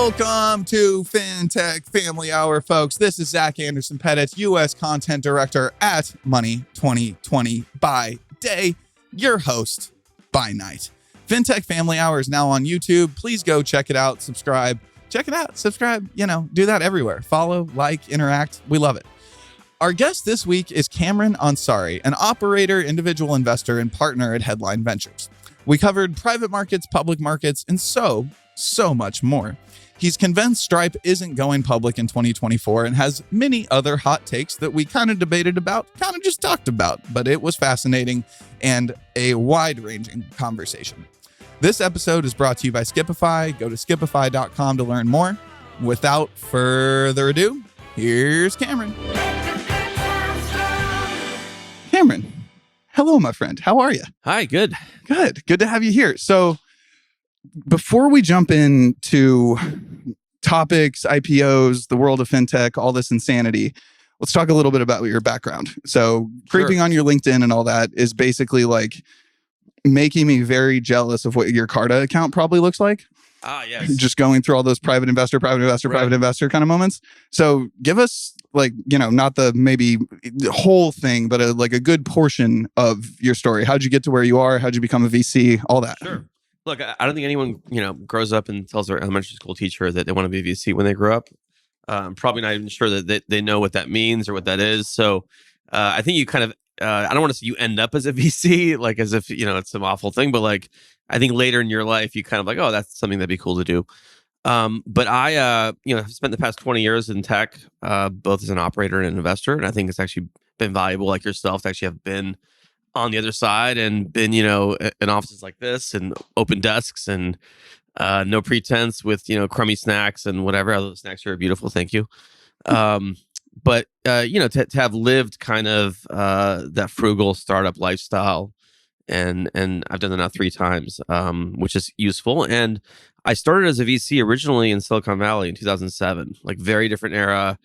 Welcome to Fintech Family Hour, folks. This is Zach Anderson Pettit, U.S. Content Director at Money 2020 by day, your host by night. Fintech Family Hour is now on YouTube. Please go check it out, subscribe. Check it out, subscribe, do that everywhere. Follow, like, interact. We love it. Our guest this week is Kamran Ansari, an operator, individual investor, and partner at Headline Ventures. We covered private markets, public markets, and so much more. He's convinced Stripe isn't going public in 2024 and has many other hot takes that we kind of debated about, kind of just talked about, but it was fascinating and a wide-ranging conversation. This episode is brought to you by Skipfy. Go to skipfy.com to learn more. Without further ado, here's Kamran. Kamran, hello, my friend. How are you? Hi, good. Good to have you here. So before we jump into topics, IPOs, the world of fintech, all this insanity, let's talk a little bit about your background. So creeping on your LinkedIn and all that is basically like making me very jealous of what your Carta account probably looks like. Ah, yes. Just going through all those private investor kind of moments. So give us not the maybe the whole thing, but a good portion of your story. How'd you get to where you are? How'd you become a VC? All that. Sure. Look, I don't think anyone, grows up and tells their elementary school teacher that they want to be a VC when they grow up. Probably not even sure that they know what that means or what that is. So I think you kind of, I don't want to say you end up as a VC, like as if, it's some awful thing, but like, I think later in your life, you kind of like, oh, that's something that'd be cool to do. But I, have spent the past 20 years in tech, both as an operator and an investor. And I think it's actually been valuable, like yourself, to actually have been on the other side and been, in offices like this and open desks and no pretense with, crummy snacks and whatever. Although the snacks are beautiful, thank you. But to have lived kind of that frugal startup lifestyle, and I've done that now 3 times, which is useful. And I started as a VC originally in Silicon Valley in 2007, like very different era.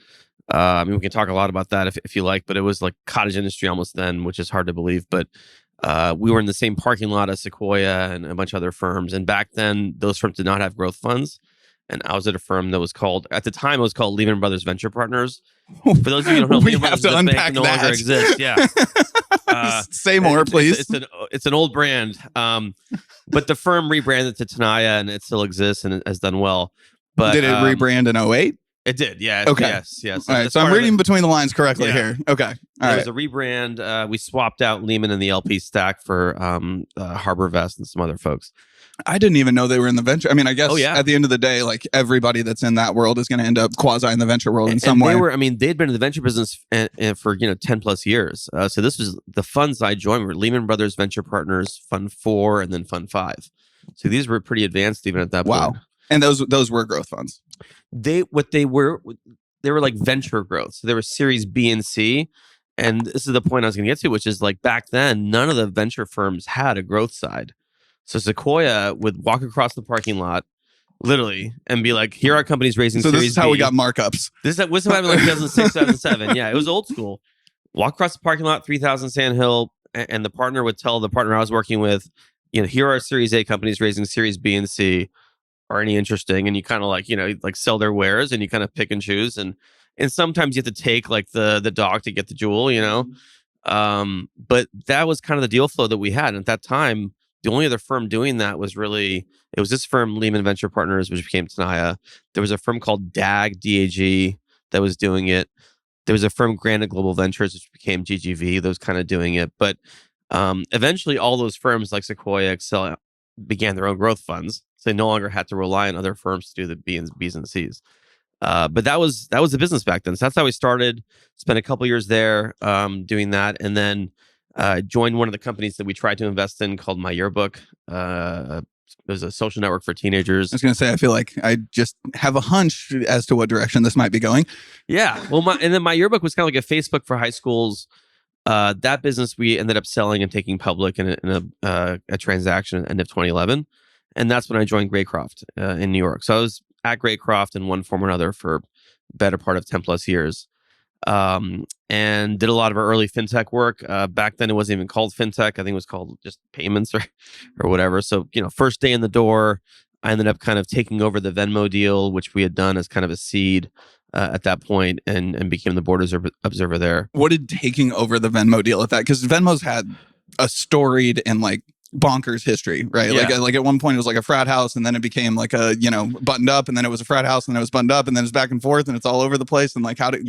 We can talk a lot about that if you like, but it was like cottage industry almost then, which is hard to believe. But we were in the same parking lot as Sequoia and a bunch of other firms. And back then, those firms did not have growth funds. And I was at a firm that was called, at the time, it was called Lehman Brothers Venture Partners. For those of you who don't know, we Lehman have Brothers to unpack no that. longer exists. Yeah. Say more, please. It's an old brand. But the firm rebranded to Tenaya and it still exists and it has done well. But did it rebrand in 2008? It did, yeah. Okay. Yes. All right, so I'm reading between the lines correctly here. Okay. All right. It was a rebrand. We swapped out Lehman and the LP stack for Harbor Vest and some other folks. I didn't even know they were in the venture. I mean, I guess at the end of the day, like everybody that's in that world is going to end up quasi in the venture world in some way. They'd been in the venture business for 10 plus years. So this was the funds I joined were Lehman Brothers Venture Partners Fund 4 and then Fund 5. So these were pretty advanced even at that point. Wow. And those were growth funds. They were like venture growth. So they were Series B and C. And this is the point I was going to get to, which is like back then, none of the venture firms had a growth side. So Sequoia would walk across the parking lot, literally, and be like, here are companies raising Series B. So this is how we got markups. This was happened like 2006, 2007. Yeah, it was old school. Walk across the parking lot, 3000 Sand Hill, and the partner would tell the partner I was working with, here are Series A companies raising Series B and C. Are any interesting? And you kind of like sell their wares and you kind of pick and choose. And sometimes you have to take like the dog to get the jewel, But that was kind of the deal flow that we had. And at that time, the only other firm doing that was it was this firm, Lehman Venture Partners, which became Tenaya. There was a firm called DAG that was doing it. There was a firm, Granite Global Ventures, which became GGV, that was kind of doing it. But eventually all those firms like Sequoia, Excel, began their own growth funds. So they no longer had to rely on other firms to do the B's and C's. But that was the business back then. So that's how we started. Spent a couple years there doing that. And then joined one of the companies that we tried to invest in called My Yearbook. It was a social network for teenagers. I was going to say, I feel like I just have a hunch as to what direction this might be going. Yeah. Well, and then My Yearbook was kind of like a Facebook for high schools. That business we ended up selling and taking public in a transaction at the end of 2011. And that's when I joined Graycroft in New York. So I was at Graycroft in one form or another for better part of 10 plus years. And did a lot of our early fintech work. Back then, it wasn't even called fintech. I think it was called just payments or whatever. So, first day in the door, I ended up kind of taking over the Venmo deal, which we had done as kind of a seed at that point, and became the board observer there. What did taking over the Venmo deal at that? Because Venmo's had a storied and like bonkers history, right? Yeah. Like at one point it was like a frat house, and then it became like a, you know, buttoned up, and then it was a frat house, and then it was buttoned up, and then it's back and forth, and it's all over the place, and like how do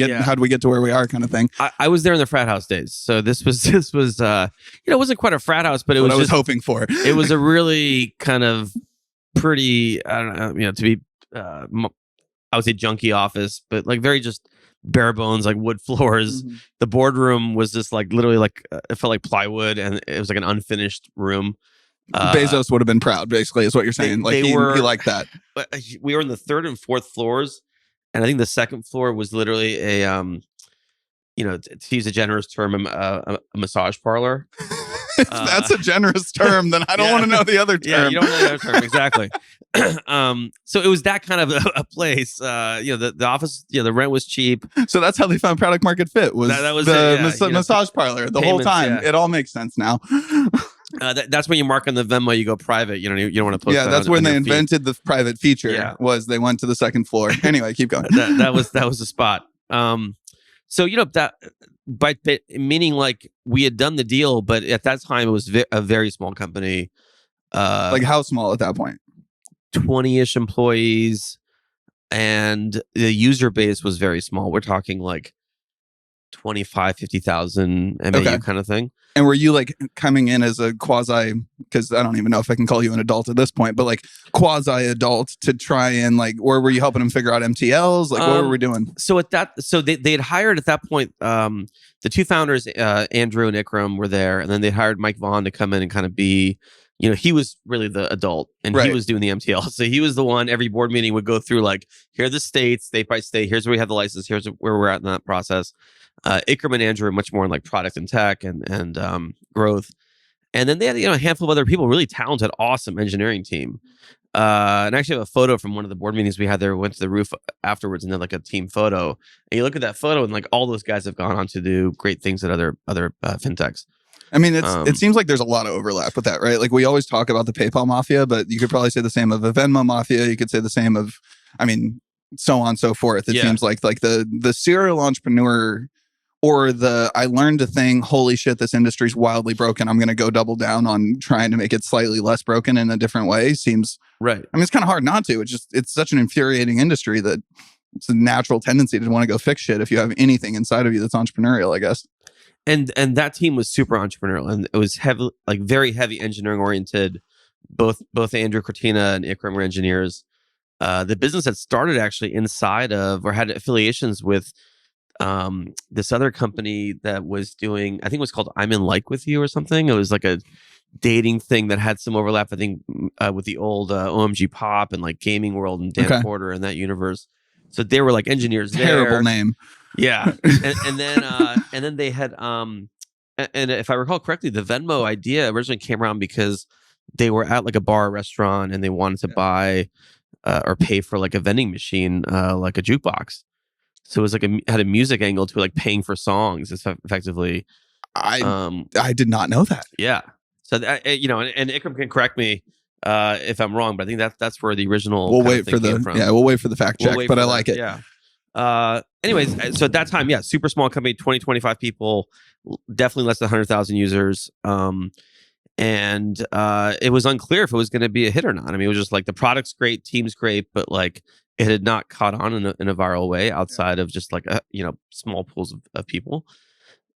we get to where we are, kind of thing. I was there in the frat house days, so this was you know, it wasn't quite a frat house, but it was what I was hoping for. It was a really kind of pretty, I don't know, you know, to be I would say junky office, but like very just bare bones, like wood floors. Mm-hmm. The boardroom was just like literally like it felt like plywood, and it was like an unfinished room. Bezos would have been proud, basically, is what you're saying. He liked that. But we were in the third and fourth floors, and I think the second floor was literally a you know, to use a generous term, a massage parlor. If that's a generous term, then I don't want to know the other term. Yeah, you don't know the other term, exactly. So it was that kind of a place. You know, the office, you know, the rent was cheap. So that's how they found product market fit, was that was the massage parlor the whole time. Yeah. It all makes sense now. That's when you mark on the Venmo, you go private. You don't want to post. Yeah, that that's on when they your feed. invented the private feature. Yeah. Was they went to the second floor. Anyway, keep going. that was the spot. So you know that meaning like we had done the deal, but at that time it was a very small company. Like how small at that point? 20-ish employees, and the user base was very small. We're talking like 50,000 MAU kind of thing. And were you like coming in as a quasi, because I don't even know if I can call you an adult at this point, but like quasi adult to try and like, or were you helping them figure out MTLs? Like what were we doing? So they had hired at that point, the two founders, Andrew and Ikram, were there, and then they hired Mike Vaughn to come in and kind of be, you know, he was really the adult, and he was doing the MTL. So he was the one, every board meeting would go through like, here are the states, state by state, here's where we have the license, here's where we're at in that process. Ikram and Andrew are much more in like product and tech and growth. And then they had, you know, a handful of other people, really talented, awesome engineering team. And I actually have a photo from one of the board meetings we had there. We went to the roof afterwards and then like a team photo. And you look at that photo and like all those guys have gone on to do great things at other fintechs. I mean, it seems like there's a lot of overlap with that, right? Like we always talk about the PayPal mafia, but you could probably say the same of the Venmo mafia. You could say the same of, I mean, so on and so forth. It seems like the serial entrepreneur, or I learned a thing, holy shit, this industry's wildly broken, I'm going to go double down on trying to make it slightly less broken in a different way, seems right. I mean, it's kind of hard not to. It's such an infuriating industry that it's a natural tendency to want to go fix shit if you have anything inside of you that's entrepreneurial, I guess. And that team was super entrepreneurial, and it was very heavy engineering oriented. Both Andrew Cortina and Ikram were engineers. The business had started actually inside of, or had affiliations with, this other company that was doing, I think it was called I'm in Like With You or something. It was like a dating thing that had some overlap, I think, with the old OMG Pop and like Gaming World and Dan Porter and that universe. So they were like engineers there. Terrible name. Yeah. and then they had, and if I recall correctly, the Venmo idea originally came around because they were at like a bar or restaurant and they wanted to buy or pay for like a vending machine, like a jukebox. So it was like had a music angle to like paying for songs, effectively. I did not know that. Yeah. So you know, and Ikram can correct me if I'm wrong, but I think that's where the original. We'll wait for we'll wait for the fact check, but I like it. Yeah. Anyways, so at that time, super small company, 20-25 people, definitely less than 100,000 users. And it was unclear if it was going to be a hit or not. I mean, it was just like the product's great, team's great, but like it had not caught on in a viral way outside of just like small pools of people.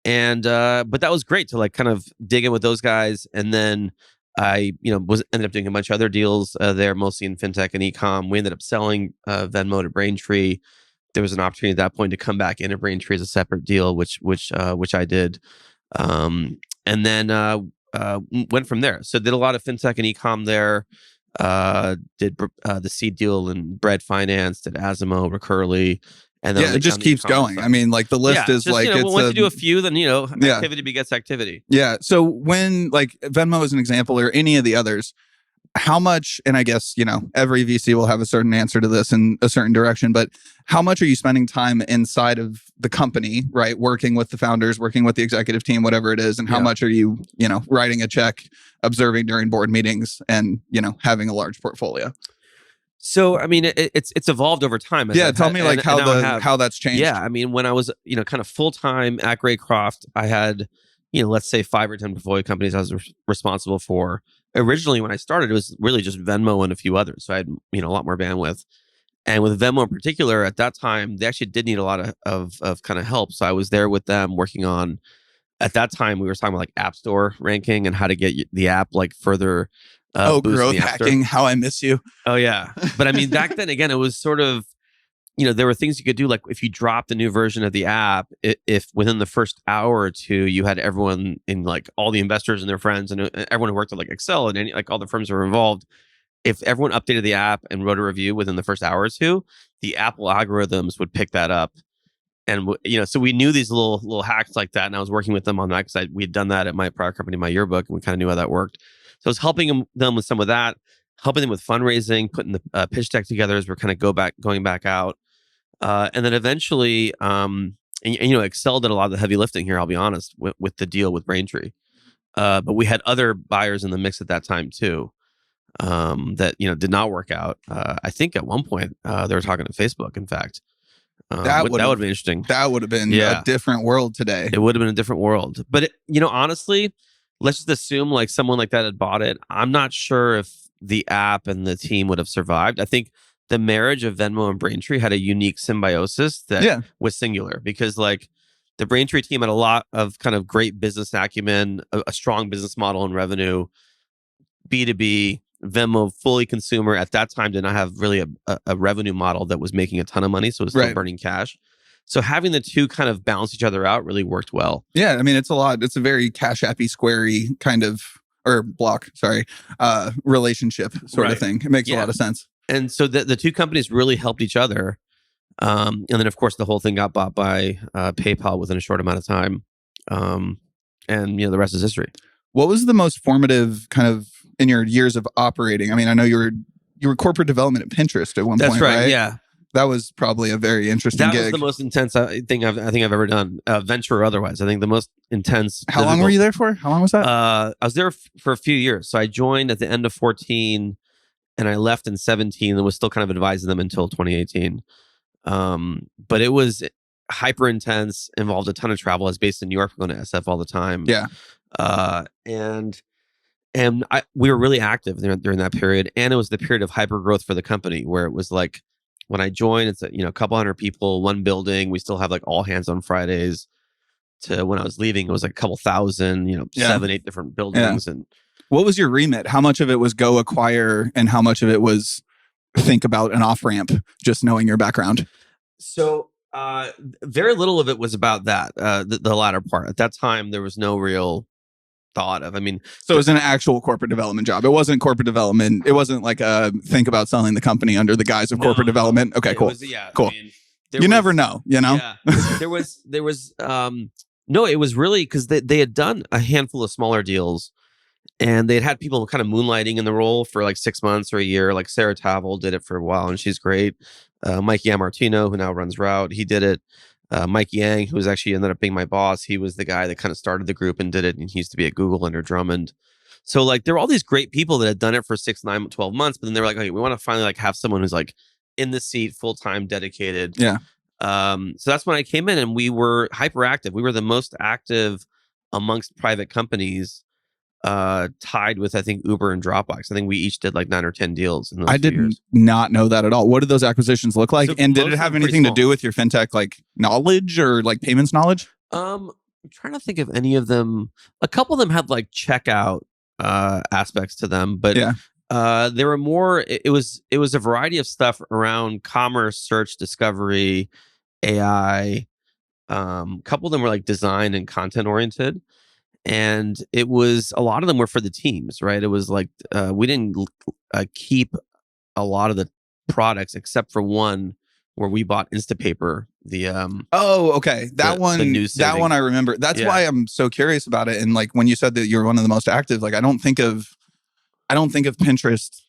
And but that was great to like kind of dig in with those guys. And then I ended up doing a bunch of other deals there, mostly in fintech and e-com. We ended up selling Venmo to Braintree. There was an opportunity at that point to come back into Braintree as a separate deal, which I did, and then went from there. So did a lot of fintech and e-com there. Did the seed deal in Bread Finance, did Asimo, Recurly, and then it just keeps going. Stuff. I mean, like the list is just, like once you do a few, then activity begets activity. Yeah. So when like Venmo is an example, or any of the others, how much, and I guess, every VC will have a certain answer to this in a certain direction, but how much are you spending time inside of the company, right? Working with the founders, working with the executive team, whatever it is, and how much are you, writing a check, observing during board meetings, and, having a large portfolio? So, I mean, it's evolved over time. Tell me like how that's changed. Yeah, I mean, when I was kind of full time at Greycroft, I had let's say 5 or 10 portfolio companies I was responsible for. Originally, when I started, it was really just Venmo and a few others, so I had a lot more bandwidth. And with Venmo in particular, at that time, they actually did need a lot of kind of help. So I was there with them working on. At that time, we were talking about like App Store ranking and how to get the app like further. Growth hacking, how I miss you. Oh yeah, but I mean back then again, it was sort of there were things you could do like if you dropped the new version of the app, if within the first hour or two you had everyone in like all the investors and their friends and everyone who worked at like Excel and like all the firms that were involved, if everyone updated the app and wrote a review within the first hour or two, the Apple algorithms would pick that up. And so we knew these little hacks like that, and I was working with them on that because we had done that at my prior company, my yearbook, and we kind of knew how that worked. So I was helping them with some of that, helping them with fundraising, putting the pitch deck together as we're kind of going back out, and then eventually, Excel did a lot of the heavy lifting here. I'll be honest with the deal with Braintree, but we had other buyers in the mix at that time too, that did not work out. I think at one point they were talking to Facebook. In fact. That would have been interesting. That would have been a different world today. It would have been a different world. But, honestly, let's just assume like someone like that had bought it. I'm not sure if the app and the team would have survived. I think the marriage of Venmo and Braintree had a unique symbiosis that was singular because like the Braintree team had a lot of kind of great business acumen, a strong business model and revenue, B2B. Venmo, fully consumer, at that time did not have really a revenue model that was making a ton of money, so it was still burning cash. So having the two kind of balance each other out really worked well. Yeah, I mean, it's a very Cash Appy, Squarey kind of, or Block, sorry, relationship sort of thing. It makes a lot of sense. And so the two companies really helped each other. And then, of course, the whole thing got bought by PayPal within a short amount of time. And, the rest is history. What was the most formative kind of in your years of operating? I mean, I know you were corporate development at Pinterest at one point, right? Yeah. That was probably a very interesting gig. That was the most intense thing I think I've ever done, venture or otherwise. I think the most intense. How long were you there for? How long was that? I was there for a few years. So I joined at the end of 2014 and I left in 2017 and was still kind of advising them until 2018. But it was hyper intense, involved a ton of travel. I was based in New York, going to SF all the time. Yeah. And we were really active during that period. And it was the period of hyper growth for the company where it was like, when I joined, it's a couple hundred people, one building. We still have like all hands on Fridays. To when I was leaving, it was like a couple thousand, 7-8 different buildings. Yeah. And what was your remit? How much of it was go acquire and how much of it was think about an off ramp, just knowing your background? So very little of it was about that, the latter part. At that time, there was no real thought of. I mean, so it was an actual corporate development job. It wasn't corporate development. It wasn't like think about selling the company under the guise of corporate development. Okay, cool. Cool. I mean, you never know, Yeah. There was no, it was really because they had done a handful of smaller deals and they had people kind of moonlighting in the role for like 6 months or a year. Like Sarah Tavel did it for a while and she's great. Mike Yamartino, who now runs Route, he did it. Mike Yang, who was actually ended up being my boss, he was the guy that kind of started the group and did it. And he used to be at Google under Drummond. So like there were all these great people that had done it for 6, 9, 12 months, but then they were like, okay, we want to finally like have someone who's like in the seat, full-time, dedicated. Yeah. So that's when I came in and we were hyperactive. We were the most active amongst private companies, tied with, I think, Uber and Dropbox. I think we each did like 9 or 10 deals in those I did not know that at all. What did those acquisitions look like? So and did it have anything to do with your fintech like knowledge or like payments knowledge? I'm trying to think of any of them. A couple of them had like checkout aspects to them, but there were more. It was a variety of stuff around commerce, search, discovery, AI. A couple of them were like design and content oriented. And it was a lot of them were for the teams, right? It was like we didn't keep a lot of the products except for one where we bought Instapaper. The that one I remember. That's why I'm so curious about it. And like when you said that you're one of the most active, like I don't think of Pinterest,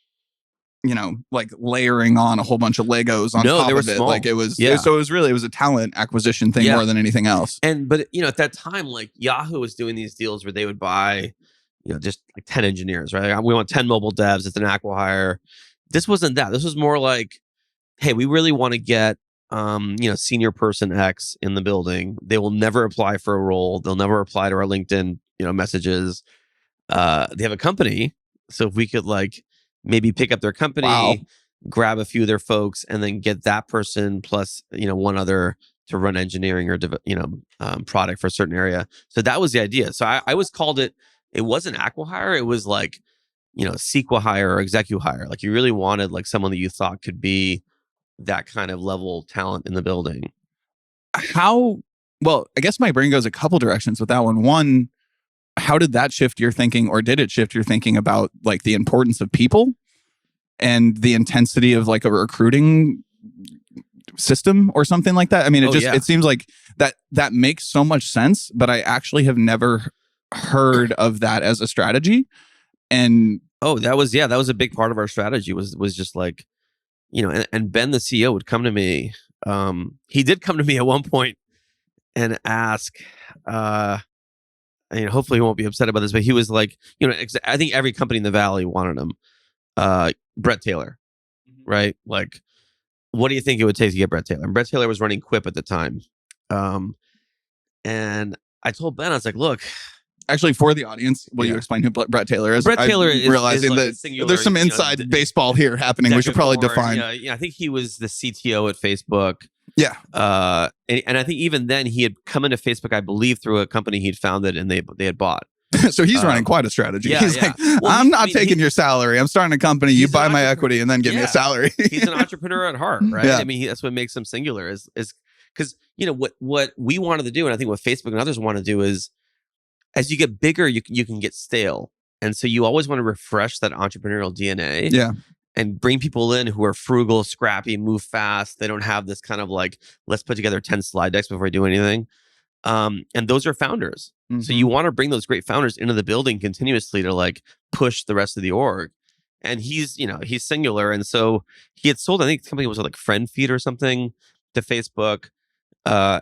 like layering on a whole bunch of Legos on top of it. Small. Like it was, so it was a talent acquisition thing more than anything else. But at that time, like Yahoo was doing these deals where they would buy, just like 10 engineers, right? Like, we want 10 mobile devs. It's an acqui-hire. This wasn't that. This was more like, hey, we really want to get senior person X in the building. They will never apply for a role. They'll never apply to our LinkedIn, messages. They have a company. So if we could like maybe pick up their company, Wow. grab a few of their folks, and then get that person plus, one other to run engineering or, product for a certain area. So that was the idea. So I always called it wasn't acqui-hire. It was like, sequa hire or execu hire. Like you really wanted like someone that you thought could be that kind of level talent in the building. Well, I guess my brain goes a couple directions with that one. One, how did that shift your thinking, or did it shift your thinking about like the importance of people and the intensity of like a recruiting system or something like that? I mean, it seems like that makes so much sense, but I actually have never heard of that as a strategy. And that was a big part of our strategy was just like, and Ben, the CEO, would come to me. He did come to me at one point and ask, hopefully he won't be upset about this, but he was like, I think every company in the Valley wanted him. Brett Taylor, right? Like, what do you think it would take to get Brett Taylor? And Brett Taylor was running Quip at the time. And I told Ben, I was like, look, actually, for the audience, will you explain who Brett Taylor is? Brett Taylor is realizing like that singular, there's some inside baseball here happening. We should probably define. I think he was the CTO at Facebook. Yeah. And I think even then he had come into Facebook, I believe, through a company he'd founded and they had bought. So he's running quite a strategy. Yeah, he's like, I'm not taking your salary. I'm starting a company. You buy my equity and then give me a salary. He's an entrepreneur at heart, right? Yeah. I mean, that's what makes him singular is because, what we wanted to do, and I think what Facebook and others want to do is, as you get bigger, you can get stale. And so you always want to refresh that entrepreneurial DNA. Yeah. And bring people in who are frugal, scrappy, move fast. They don't have this kind of like, let's put together 10 slide decks before I do anything. And those are founders. Mm-hmm. So you want to bring those great founders into the building continuously to like push the rest of the org. And he's singular. And so he had sold, I think the company was like FriendFeed or something to Facebook.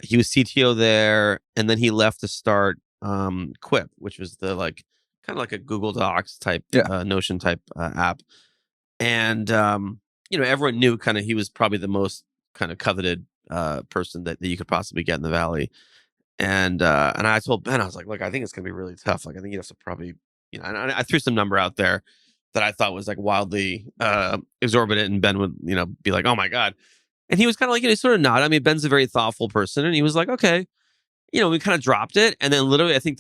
He was CTO there. And then he left to start Quip, which was the like, kind of like a Google Docs type, Notion type app. And, everyone knew kind of he was probably the most kind of coveted person that you could possibly get in the Valley. And I told Ben, I was like, look, I think it's going to be really tough. Like, I think you'd have to probably, and I threw some number out there that I thought was like wildly exorbitant. And Ben would, be like, oh my God. And he was kind of like, he sort of nodded. I mean, Ben's a very thoughtful person. And he was like, okay. We kind of dropped it. And then literally, I think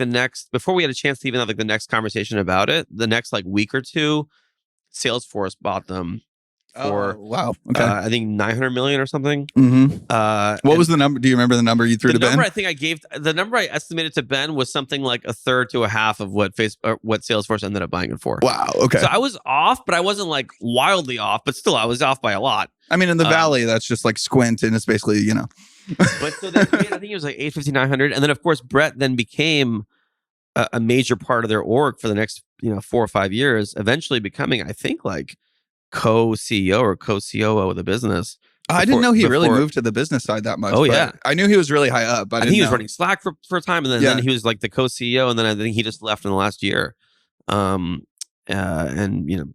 before we had a chance to even have like the next conversation about it, the next like week or two, Salesforce bought them for wow. Okay. I think 900 million or something. Mm-hmm. What was the number? Do you remember the number you threw to Ben? The number I estimated to Ben was something like a third to a half of what Salesforce ended up buying it for. Wow. Okay. So I was off, but I wasn't like wildly off, but still I was off by a lot. I mean, in the Valley, that's just like squint, and it's basically, But so then I think it was like 850, 900. And then of course, Brett then became a major part of their org for the next 4 or 5 years, eventually becoming, I think, like co-CEO or co-COO of the business. I didn't know he really moved to the business side that much. Oh yeah, I knew he was really high up. I think he was running Slack for a time, and then he was like the co-CEO, and then I think he just left in the last year. And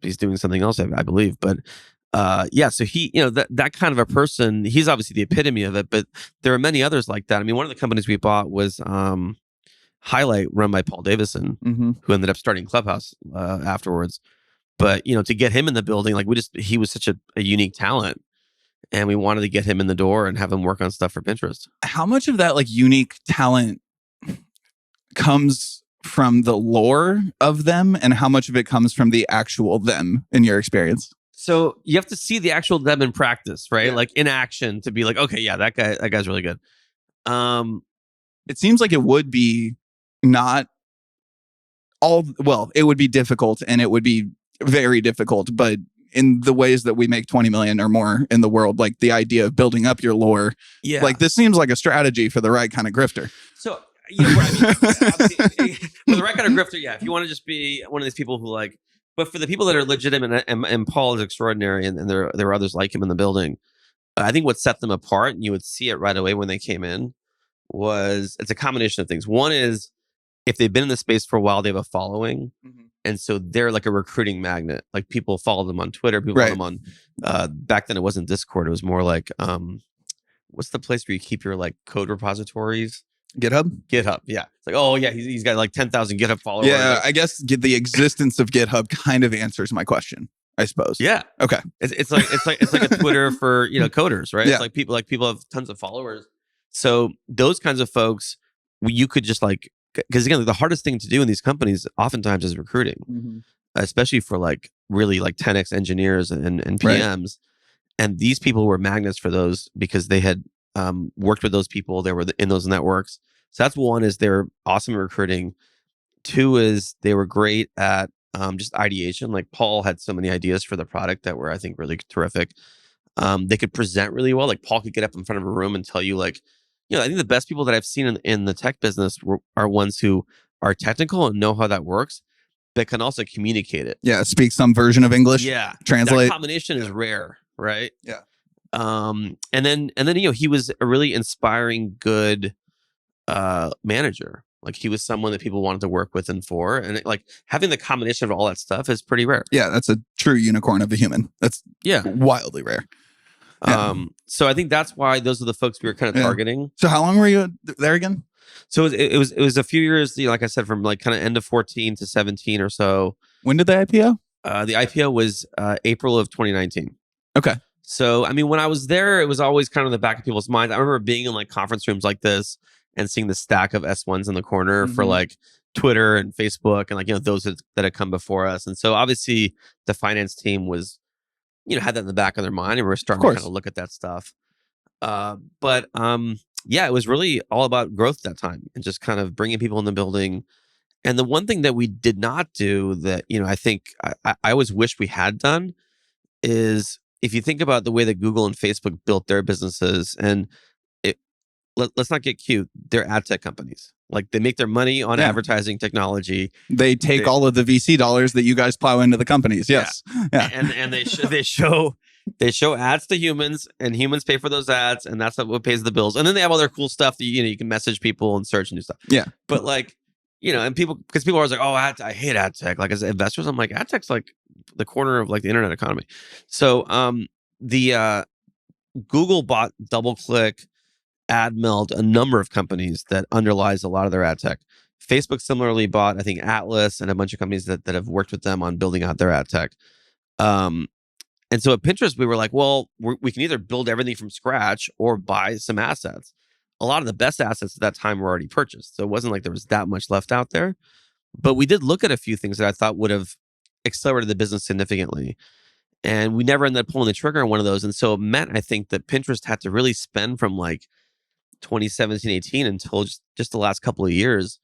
he's doing something else, I believe. But so he, that kind of a person, he's obviously the epitome of it. But there are many others like that. I mean, one of the companies we bought was Highlight, run by Paul Davison, who ended up starting Clubhouse afterwards. But to get him in the building, like he was such a unique talent, and we wanted to get him in the door and have him work on stuff for Pinterest. How much of that like unique talent comes from the lore of them, and how much of it comes from the actual them in your experience? So you have to see the actual them in practice, right? Yeah. Like in action, to be like, okay, yeah, that guy's really good. It seems like it would be not it would be difficult, and it would be very difficult, but in the ways that we make 20 million or more in the world, like the idea of building up your lore, like this seems like a strategy for the right kind of grifter. So for the right kind of grifter, if you want to just be one of these people who like, but for the people that are legitimate, and Paul is extraordinary, and there were others like him in the building. I think what set them apart, and you would see it right away when they came in, was it's a combination of things. One is, if they've been in the space for a while, they have a following. And so they're like a recruiting magnet. Like people follow them on Twitter. People follow them on, back then it wasn't Discord. It was more like, what's the place where you keep your like code repositories? GitHub? GitHub, yeah. It's like, oh yeah, he's got like 10,000 GitHub followers. Yeah, I guess the existence of GitHub kind of answers my question, I suppose. Yeah. Okay. It's like a Twitter for coders, right? Yeah. It's like people have tons of followers. So those kinds of folks, you could just like, because again, the hardest thing to do in these companies oftentimes is recruiting, especially for like really like 10x engineers and PMs. Right. And these people were magnets for those because they had worked with those people. They were in those networks. So that's one, is they're awesome at recruiting. Two is they were great at just ideation. Like Paul had so many ideas for the product that were, I think, really terrific. They could present really well. Like Paul could get up in front of a room and tell you like, I think the best people that I've seen in the tech business are ones who are technical and know how that works, but can also communicate it. Yeah, speak some version of English. Yeah, translate. That combination is rare, right? Yeah. And then he was a really inspiring, good manager. Like he was someone that people wanted to work with and for, and like having the combination of all that stuff is pretty rare. Yeah, that's a true unicorn of a human. That's wildly rare. Yeah. So I think that's why those are the folks we were kind of targeting. So how long were you there again? So it was a few years, like I said, from like kind of end of 14 to 17 or so. When did the IPO? The IPO was April of 2019. Okay. So, I mean, when I was there, it was always kind of in the back of people's minds. I remember being in like conference rooms like this and seeing the stack of S1s in the corner for like Twitter and Facebook and like, those that had come before us. And so obviously the finance team was, had that in the back of their mind, and we were starting to kind of look at that stuff. But it was really all about growth that time and just kind of bringing people in the building. And the one thing that we did not do that, I think I always wish we had done is, if you think about the way that Google and Facebook built their businesses, and let's not get cute, they're ad tech companies. Like they make their money on advertising technology. They take all of the VC dollars that you guys plow into the companies. Yes. Yeah. And they show ads to humans, and humans pay for those ads, and that's what pays the bills. And then they have all their cool stuff that you can message people and search and do stuff. Yeah. But like, and people are always like, oh, I hate ad tech. Like as investors, I'm like, ad tech's like the corner of like the internet economy. So the Google bought DoubleClick, AdMeld, a number of companies that underlies a lot of their ad tech. Facebook similarly bought, I think, Atlas and a bunch of companies that have worked with them on building out their ad tech. And so at Pinterest, we were like, well, we can either build everything from scratch or buy some assets. A lot of the best assets at that time were already purchased. So it wasn't like there was that much left out there. But we did look at a few things that I thought would have accelerated the business significantly. And we never ended up pulling the trigger on one of those. And so it meant, I think, that Pinterest had to really spend from like 2017, 18 until just the last couple of years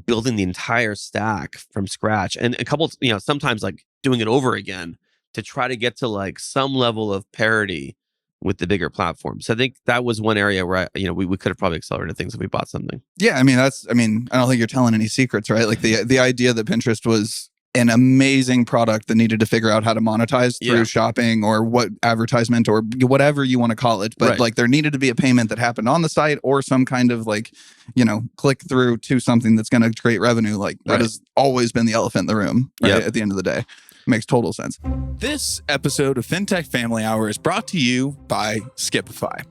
building the entire stack from scratch. And a couple, sometimes like doing it over again to try to get to like some level of parity with the bigger platforms. So I think that was one area where we could have probably accelerated things if we bought something. Yeah, I don't think you're telling any secrets, right? Like the idea that Pinterest was an amazing product that needed to figure out how to monetize through shopping or what advertisement or whatever you want to call it. But like there needed to be a payment that happened on the site or some kind of like, click through to something that's going to create revenue. Like that has always been the elephant in the room at the end of the day. Makes total sense. This episode of Fintech Family Hour is brought to you by Skipfy.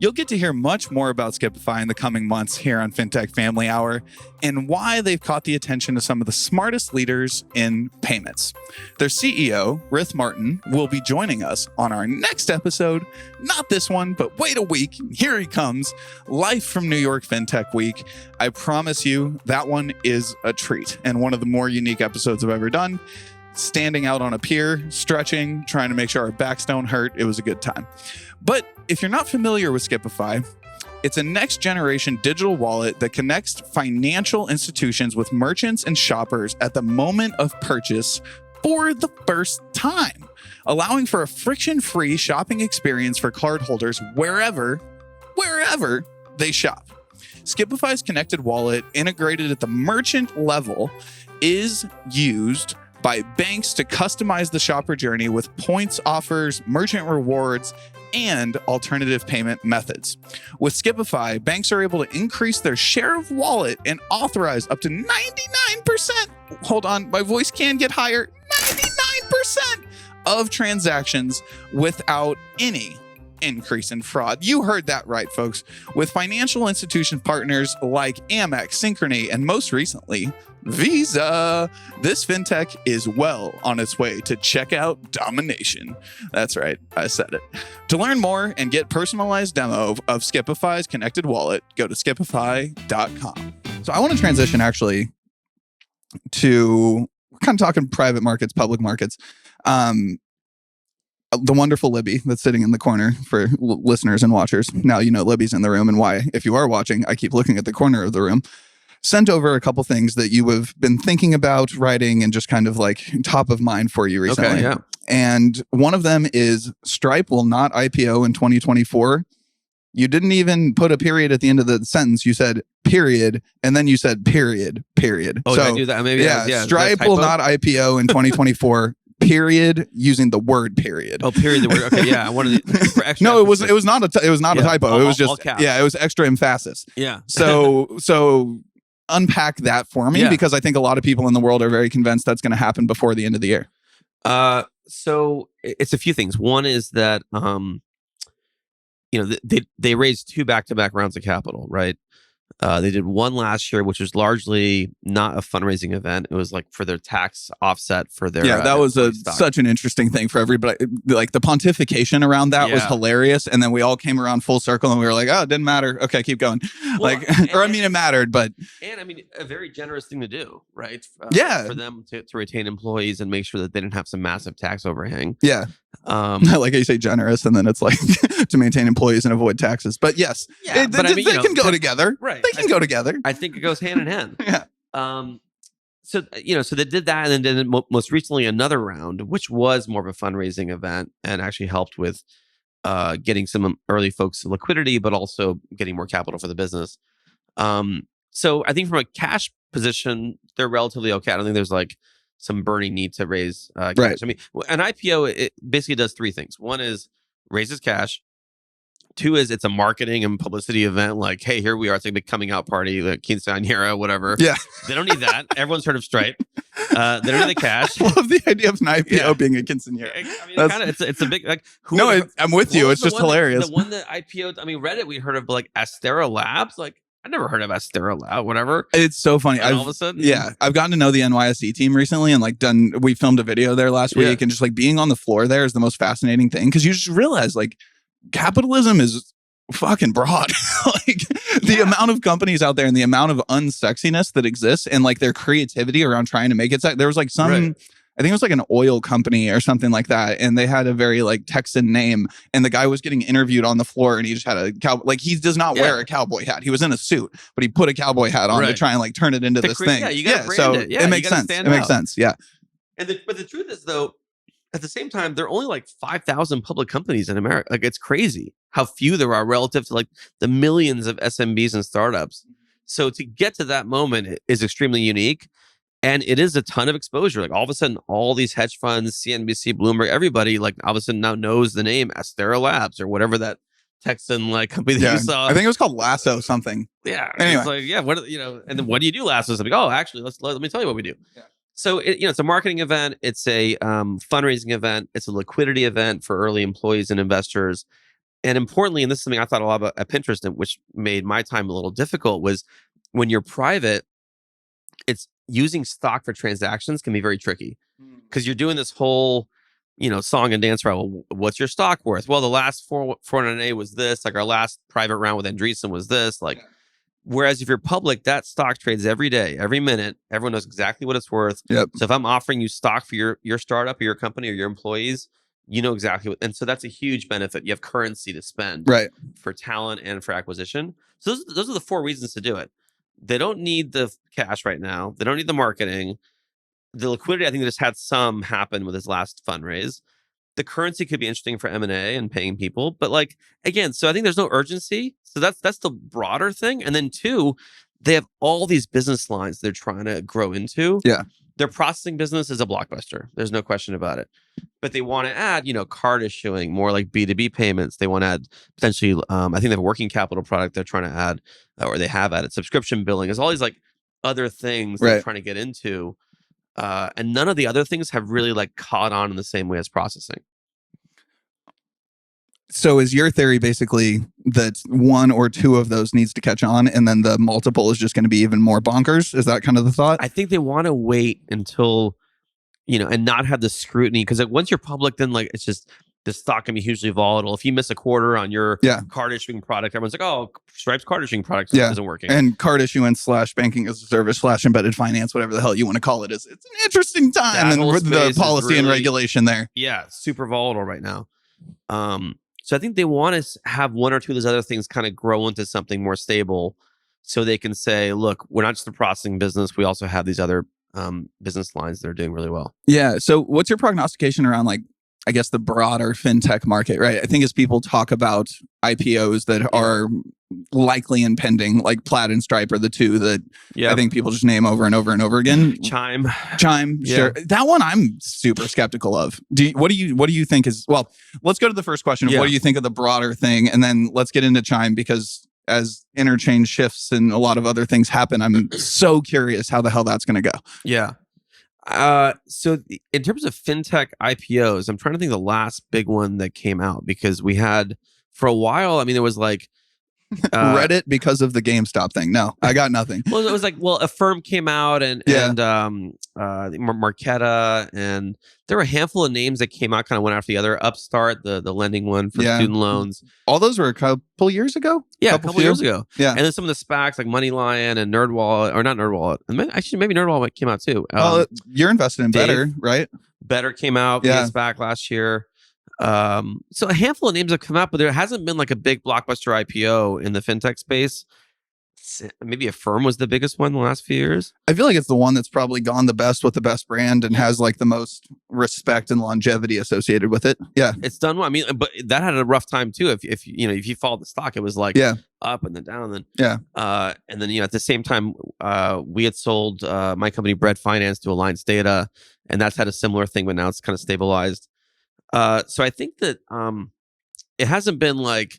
You'll get to hear much more about Skipfy in the coming months here on Fintech Family Hour and why they've caught the attention of some of the smartest leaders in payments. Their CEO, Rith Martin, will be joining us on our next episode. Not this one, but wait a week. Here he comes, live from New York Fintech Week. I promise you that one is a treat and one of the more unique episodes I've ever done. Standing out on a pier, stretching, trying to make sure our backs don't hurt. It was a good time. But if you're not familiar with Skipfy, it's a next generation digital wallet that connects financial institutions with merchants and shoppers at the moment of purchase for the first time, allowing for a friction-free shopping experience for cardholders wherever they shop. Skipfy's connected wallet, integrated at the merchant level, is used by banks to customize the shopper journey with points offers, merchant rewards, and alternative payment methods. With Skipfy, banks are able to increase their share of wallet and authorize up to 99 99%, hold on, my voice can get higher, 99% of transactions without any increase in fraud. You heard that right, folks. With financial institution partners like Amex, Synchrony, and most recently, Visa, this fintech is well on its way to checkout domination. That's right, I said it. To learn more and get personalized demo of Skipfy's connected wallet, go to skipfy.com. So I want to transition actually to, we're kind of talking private markets, public markets. The wonderful Libby that's sitting in the corner for listeners and watchers. Now you know Libby's in the room and why. If you are watching, I keep looking at the corner of the room. Sent over a couple things that you have been thinking about writing and just kind of like top of mind for you recently. Okay, yeah. And one of them is Stripe will not IPO in 2024. You didn't even put a period at the end of the sentence. You said period, and then you said period. Oh, so, did I do that? Maybe yeah, Stripe will not IPO in 2024. Period, using the word period. Oh, period. The word. Okay, yeah. I wanted for extra. No, it was not a typo. All, it was just all caps. Yeah, it was extra emphasis. Yeah. So unpack that for me, because I think a lot of people in the world are very convinced that's going to happen before the end of the year. So it's a few things. One is that they raised 2 back-to-back rounds of capital, right? They did one last year, which was largely not a fundraising event. It was like for their tax offset for their that was such an interesting thing for everybody. Like the pontification around that was hilarious, and then we all came around full circle, and we were like, "Oh, it didn't matter. Okay, keep going." Well, it mattered, but a very generous thing to do, right? For them to retain employees and make sure that they didn't have some massive tax overhang. Yeah. I like how you say generous, and then it's like to maintain employees and avoid taxes. But yes, they can go together. Right. They can go together. I think it goes hand in hand. Yeah. So they did that, and then did most recently another round, which was more of a fundraising event and actually helped with getting some early folks liquidity, but also getting more capital for the business. So I think from a cash position, they're relatively okay. I don't think there's like some burning need to raise cash. Right. I mean, an IPO, it basically does 3 things. One is raises cash. 2 is it's a marketing and publicity event. Like, hey, here we are. It's like a big coming out party, like quinceañera, whatever. Yeah. They don't need that. Everyone's heard of Stripe. They don't need the cash. I love the idea of an IPO being a quinceañera. I mean, it's a big like. I'm with you. It's just hilarious. The one that IPO'd. I mean, Reddit. We heard of like Astera Labs. Like, I never heard of Astera Lab, whatever. It's so funny. All of a sudden, I've gotten to know the NYSE team recently, and like we filmed a video there last week, and just like being on the floor there is the most fascinating thing, because you just realize like capitalism is fucking broad. Like the amount of companies out there and the amount of unsexiness that exists, and like their creativity around trying to make it there was like some I think it was like an oil company or something like that, and they had a very like Texan name, and the guy was getting interviewed on the floor, and he just had a he does not wear a cowboy hat. He was in a suit, but he put a cowboy hat on to try and like turn it into this thing. Yeah, you got to brand it. Yeah, it makes sense. It makes sense. Yeah. But the truth is, though, at the same time, there are only like 5,000 public companies in America. Like, it's crazy how few there are relative to like the millions of SMBs and startups. So to get to that moment is extremely unique. And it is a ton of exposure. Like, all of a sudden, all these hedge funds, CNBC, Bloomberg, everybody, like, all of a sudden now knows the name Astera Labs or whatever that Texan like company that you saw. I think it was called Lasso something. Yeah. Anyway. It's like, and then what do you do, Lasso? Something. Oh, actually, let me tell you what we do. Yeah. So it's a marketing event. It's a fundraising event. It's a liquidity event for early employees and investors. And importantly, and this is something I thought a lot about at Pinterest, which made my time a little difficult, was when you're private, it's using stock for transactions can be very tricky, because you're doing this whole, song and dance around. Well, what's your stock worth? Well, the last 400A was this. Like, our last private round with Andreessen was this. Like, whereas if you're public, that stock trades every day, every minute. Everyone knows exactly what it's worth. Yep. So if I'm offering you stock for your startup or your company or your employees, you know exactly what. And so that's a huge benefit. You have currency to spend for talent and for acquisition. So those are the 4 reasons to do it. They don't need the cash right now. They don't need the marketing. The liquidity, I think, just had some happen with his last fundraise. The currency could be interesting for M&A and paying people. But like, again, so I think there's no urgency. So that's the broader thing. And then 2, they have all these business lines they're trying to grow into. Yeah. Their processing business is a blockbuster. There's no question about it. But they want to add, card issuing, more like B2B payments. They want to add potentially, I think they have a working capital product they're trying to add, or they have added subscription billing. There's all these like other things they're trying to get into. And none of the other things have really like caught on in the same way as processing. So is your theory basically that one or two of those needs to catch on and then the multiple is just going to be even more bonkers? Is that kind of the thought? I think they want to wait until, and not have the scrutiny, because like, once you're public, then like it's just the stock can be hugely volatile. If you miss a quarter on your card issuing product, everyone's like, oh, Stripe's card issuing product isn't working. And card issuance / banking as a service / embedded finance, whatever the hell you want to call it, it's an interesting time. And with the policy really, and regulation there. Yeah, super volatile right now. So I think they want to have one or two of those other things kind of grow into something more stable, so they can say, look, we're not just a processing business. We also have these other business lines that are doing really well. Yeah. So what's your prognostication around, like, I guess, the broader fintech market, right? I think as people talk about IPOs that are likely impending, like Plaid and Stripe are the two that I think people just name over and over and over again. Chime, sure. That one I'm super skeptical of. What do you think is, well, let's go to the first question of what do you think of the broader thing, and then let's get into Chime, because as interchange shifts and a lot of other things happen, I'm so curious how the hell that's going to go. Yeah. So in terms of fintech IPOs, I'm trying to think of the last big one that came out, because we had for a while, I mean, there was like Reddit because of the GameStop thing. No, I got nothing. Well, it was like, Affirm came out and Marqeta, and there were a handful of names that came out kind of one after the other. Upstart, the lending one for student loans. All those were a couple years ago? Yeah, a couple years ago. Yeah. And then some of the SPACs like MoneyLion and NerdWallet, or not NerdWallet. Actually, maybe NerdWallet came out too. You're invested in Better, right? Better came out via SPAC last year. So a handful of names have come out, but there hasn't been like a big blockbuster IPO in the fintech space. Maybe Affirm was the biggest one in the last few years. I feel like it's the one that's probably gone the best with the best brand and has like the most respect and longevity associated with it. Yeah, it's done well. I mean, but that had a rough time too. If you followed the stock, it was like up and then down, and then and then at the same time, we had sold my company Bread Finance to Alliance Data, and that's had a similar thing, but now it's kind of stabilized. So I think that it hasn't been like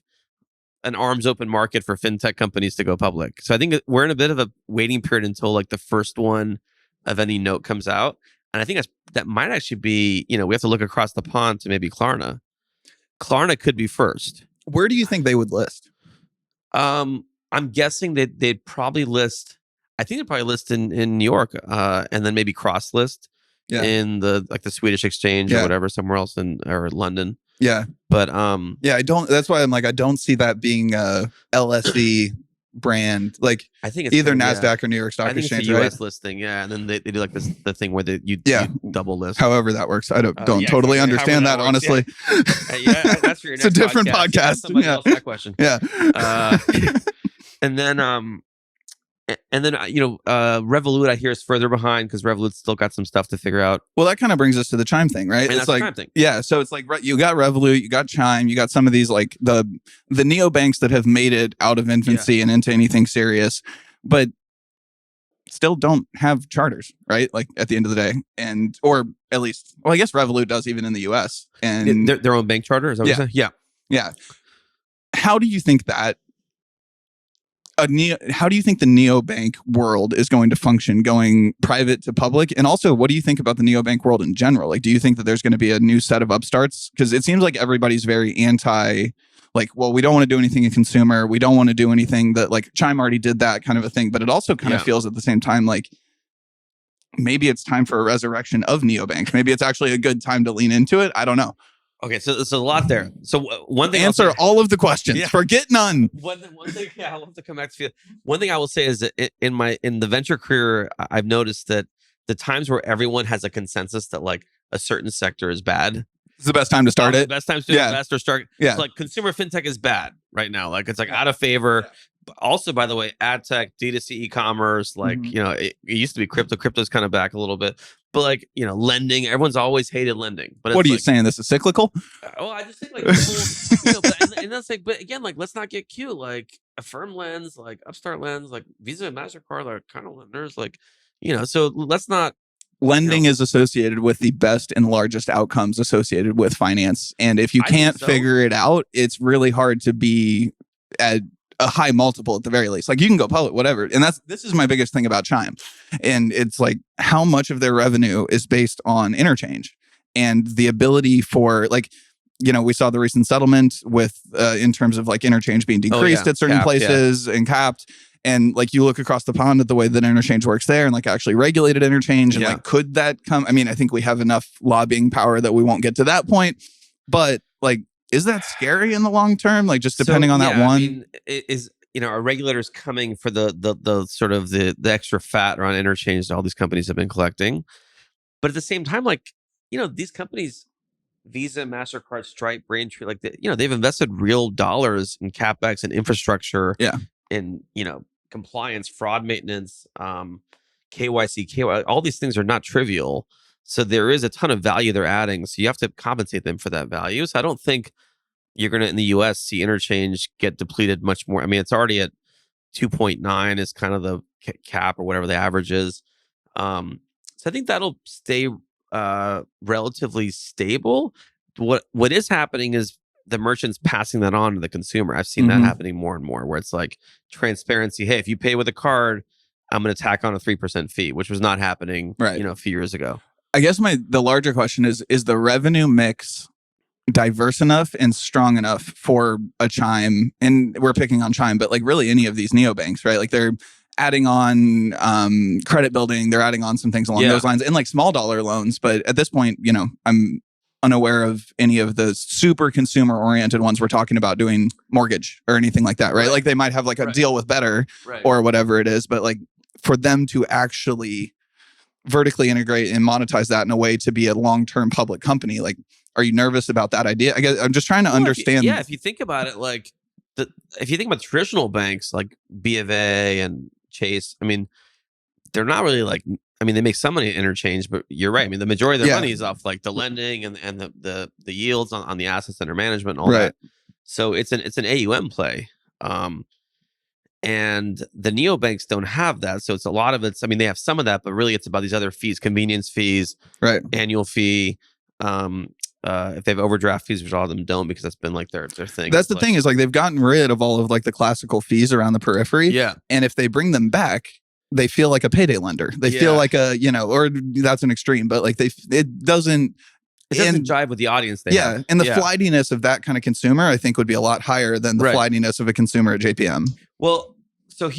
an arms open market for fintech companies to go public. So I think we're in a bit of a waiting period until like the first one of any note comes out. And I think that might actually be, we have to look across the pond to maybe Klarna. Klarna could be first. Where do you think they would list? I'm guessing that they'd probably list, I think they'd probably list in New York, and then maybe cross list in the Swedish exchange or whatever, somewhere else or London. Yeah. But that's why I'm like, I don't see that being a LSE brand. Like, I think it's either NASDAQ or New York Stock Exchange, it's a US listing, and then they do like the thing where you double list. However that works. I don't totally understand that honestly. That's for your next it's a different podcast. Somebody else that question. Yeah. And then Revolut, I hear, is further behind because Revolut's still got some stuff to figure out. Well, that kind of brings us to the Chime thing, right? It's like Chime thing. Yeah, so it's like you got Revolut, you got Chime, you got some of these like the NeoBanks that have made it out of infancy and into anything serious, but still don't have charters, right? Like at the end of the day, or at least, well, I guess Revolut does even in the US, and their own bank charter. Is that what you're saying? Yeah. How do you think that? How do you think the neobank world is going to function going private to public? And also, what do you think about the neobank world in general? Like, do you think that there's going to be a new set of upstarts? Because it seems like everybody's very anti, like, well, we don't want to do anything in consumer. We don't want to do anything that, like, Chime already did that kind of a thing. But it also kind of feels at the same time like maybe it's time for a resurrection of neobanks. Maybe it's actually a good time to lean into it. I don't know. Okay, so there's a lot there. So one thing, answer all of the questions. Forget none. One thing, I'll have to come back to you. One thing I will say is that in the venture career, I've noticed that the times where everyone has a consensus that like a certain sector is bad, it's the best time to start it. The best time to invest or start. Yeah, so like consumer fintech is bad right now. Like it's like out of favor. But also, by the way, ad tech, D2C e-commerce, like it used to be crypto. Crypto's kind of back a little bit. But like, lending, everyone's always hated lending. But what are you saying? This is cyclical? Well, I just think like, and that's like, but again, like, let's not get cute. Like Affirm lends, like Upstart lends, like Visa and MasterCard are kind of lenders, like, so let's not. Lending is associated with the best and largest outcomes associated with finance. And if you can't figure it out, it's really hard to be a high multiple at the very least. Like you can go public, whatever. And this is my biggest thing about Chime. And it's like how much of their revenue is based on interchange and the ability for like, we saw the recent settlement with in terms of like interchange being decreased at certain places and capped. And like you look across the pond at the way that interchange works there and like actually regulated interchange and like could that come? I mean, I think we have enough lobbying power that we won't get to that point. But like, is that scary in the long term? Like just depending on that one? I mean, are regulators coming for the sort of the extra fat around interchange that all these companies have been collecting? But at the same time, like, these companies, Visa, MasterCard, Stripe, Braintree, like, they've invested real dollars in CapEx and infrastructure in, compliance, fraud maintenance, KYC, KY, all these things are not trivial. So there is a ton of value they're adding. So you have to compensate them for that value. So I don't think you're going to, in the US, see interchange get depleted much more. I mean, it's already at 2.9 is kind of the cap or whatever the average is. So I think that'll stay relatively stable. What is happening is the merchants passing that on to the consumer. I've seen that happening more and more, where it's like transparency. Hey, if you pay with a card, I'm going to tack on a 3% fee, which was not happening, a few years ago. I guess the larger question is the revenue mix diverse enough and strong enough for a Chime? And we're picking on Chime, but like really any of these neobanks, right? Like they're adding on credit building, they're adding on some things along those lines and like small dollar loans. But at this point, I'm unaware of any of the super consumer oriented ones we're talking about doing mortgage or anything like that, right? Like they might have like a deal with Better or whatever it is, but like for them to actually vertically integrate and monetize that in a way to be a long-term public company, like, are you nervous about that idea? I guess I'm just trying to understand. If you think about it, like if you think about traditional banks like B of A and Chase, I mean, they're not really like, I mean, they make some money in interchange, but you're right. I mean, the majority of their money is off like the lending and the yields on the assets under management and all that. So it's an AUM play. And the neobanks don't have that. So it's a lot of I mean, they have some of that, but really it's about these other fees, convenience fees, annual fee, if they have overdraft fees, which all of them don't because that's been like their thing. That's the thing is like they've gotten rid of all of like the classical fees around the periphery. Yeah. And if they bring them back, they feel like a payday lender. They feel like a, or that's an extreme, but like it doesn't jive with the audience they have. And the flightiness of that kind of consumer, I think would be a lot higher than the flightiness of a consumer at JPM. Well, so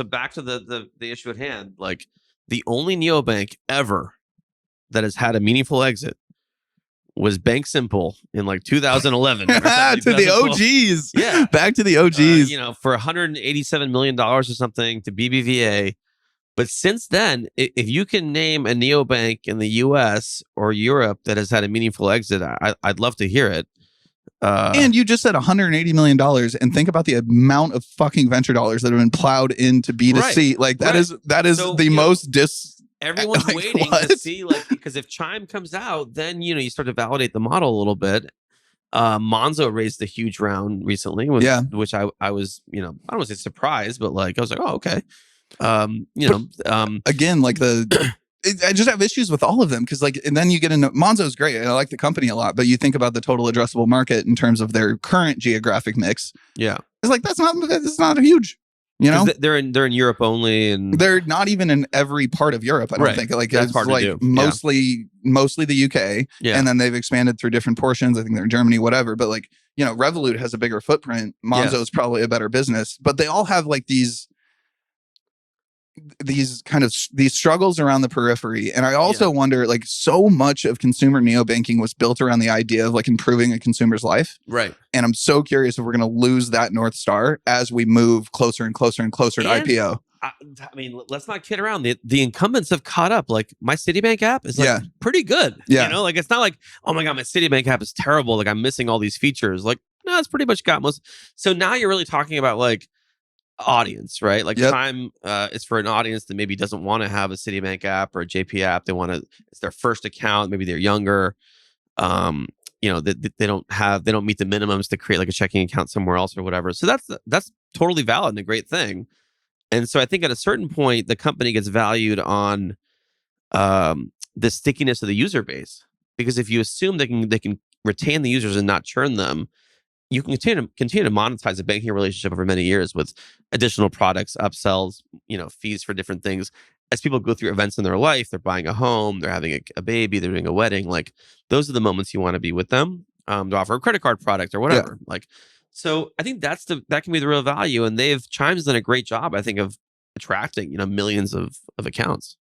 back to the issue at hand, like the only neobank ever that has had a meaningful exit was Bank Simple in like 2011. To the OGs. Yeah. Back to the OGs. For $187 million or something to BBVA. But since then, if you can name a neobank in the US or Europe that has had a meaningful exit, I'd love to hear it. And you just said $180 million, and think about the amount of fucking venture dollars that have been plowed into B2C. Like that is so, the most everyone's waiting to see, like, because if Chime comes out, then you start to validate the model a little bit. Monzo raised a huge round recently, which I was, I don't want to say surprised, but like I was like, oh, okay. Again, like I just have issues with all of them because like, and then you get into Monzo's great. And I like the company a lot, but you think about the total addressable market in terms of their current geographic mix. Yeah, it's like it's not huge. They're in Europe only, and they're not even in every part of Europe. I don't think like that's hard to do. Mostly the UK, and then they've expanded through different portions. I think they're in Germany, whatever. But like Revolut has a bigger footprint. Monzo's probably a better business, but they all have like these struggles around the periphery. And I also wonder, like, so much of consumer neobanking was built around the idea of like improving a consumer's life. Right. And I'm so curious if we're going to lose that North Star as we move closer and closer and closer to IPO. I mean, let's not kid around. The incumbents have caught up. Like my Citibank app is like pretty good. Yeah. Like it's not like, oh my God, my Citibank app is terrible. Like I'm missing all these features. Like, no, it's pretty much got most. So now you're really talking about like audience, right? Like Chime is for an audience that maybe doesn't want to have a Citibank app or a JP app. They want to, it's their first account. Maybe they're younger. They don't meet the minimums to create like a checking account somewhere else or whatever. So that's totally valid and a great thing. And so I think at a certain point, the company gets valued on the stickiness of the user base, because if you assume they can retain the users and not churn them, you can continue to monetize a banking relationship over many years with additional products, upsells, fees for different things. As people go through events in their life, they're buying a home, they're having a baby, they're doing a wedding. Like those are the moments you want to be with them, to offer a credit card product or whatever. Like, so I think that can be the real value. And Chime's done a great job, I think, of attracting, millions of accounts.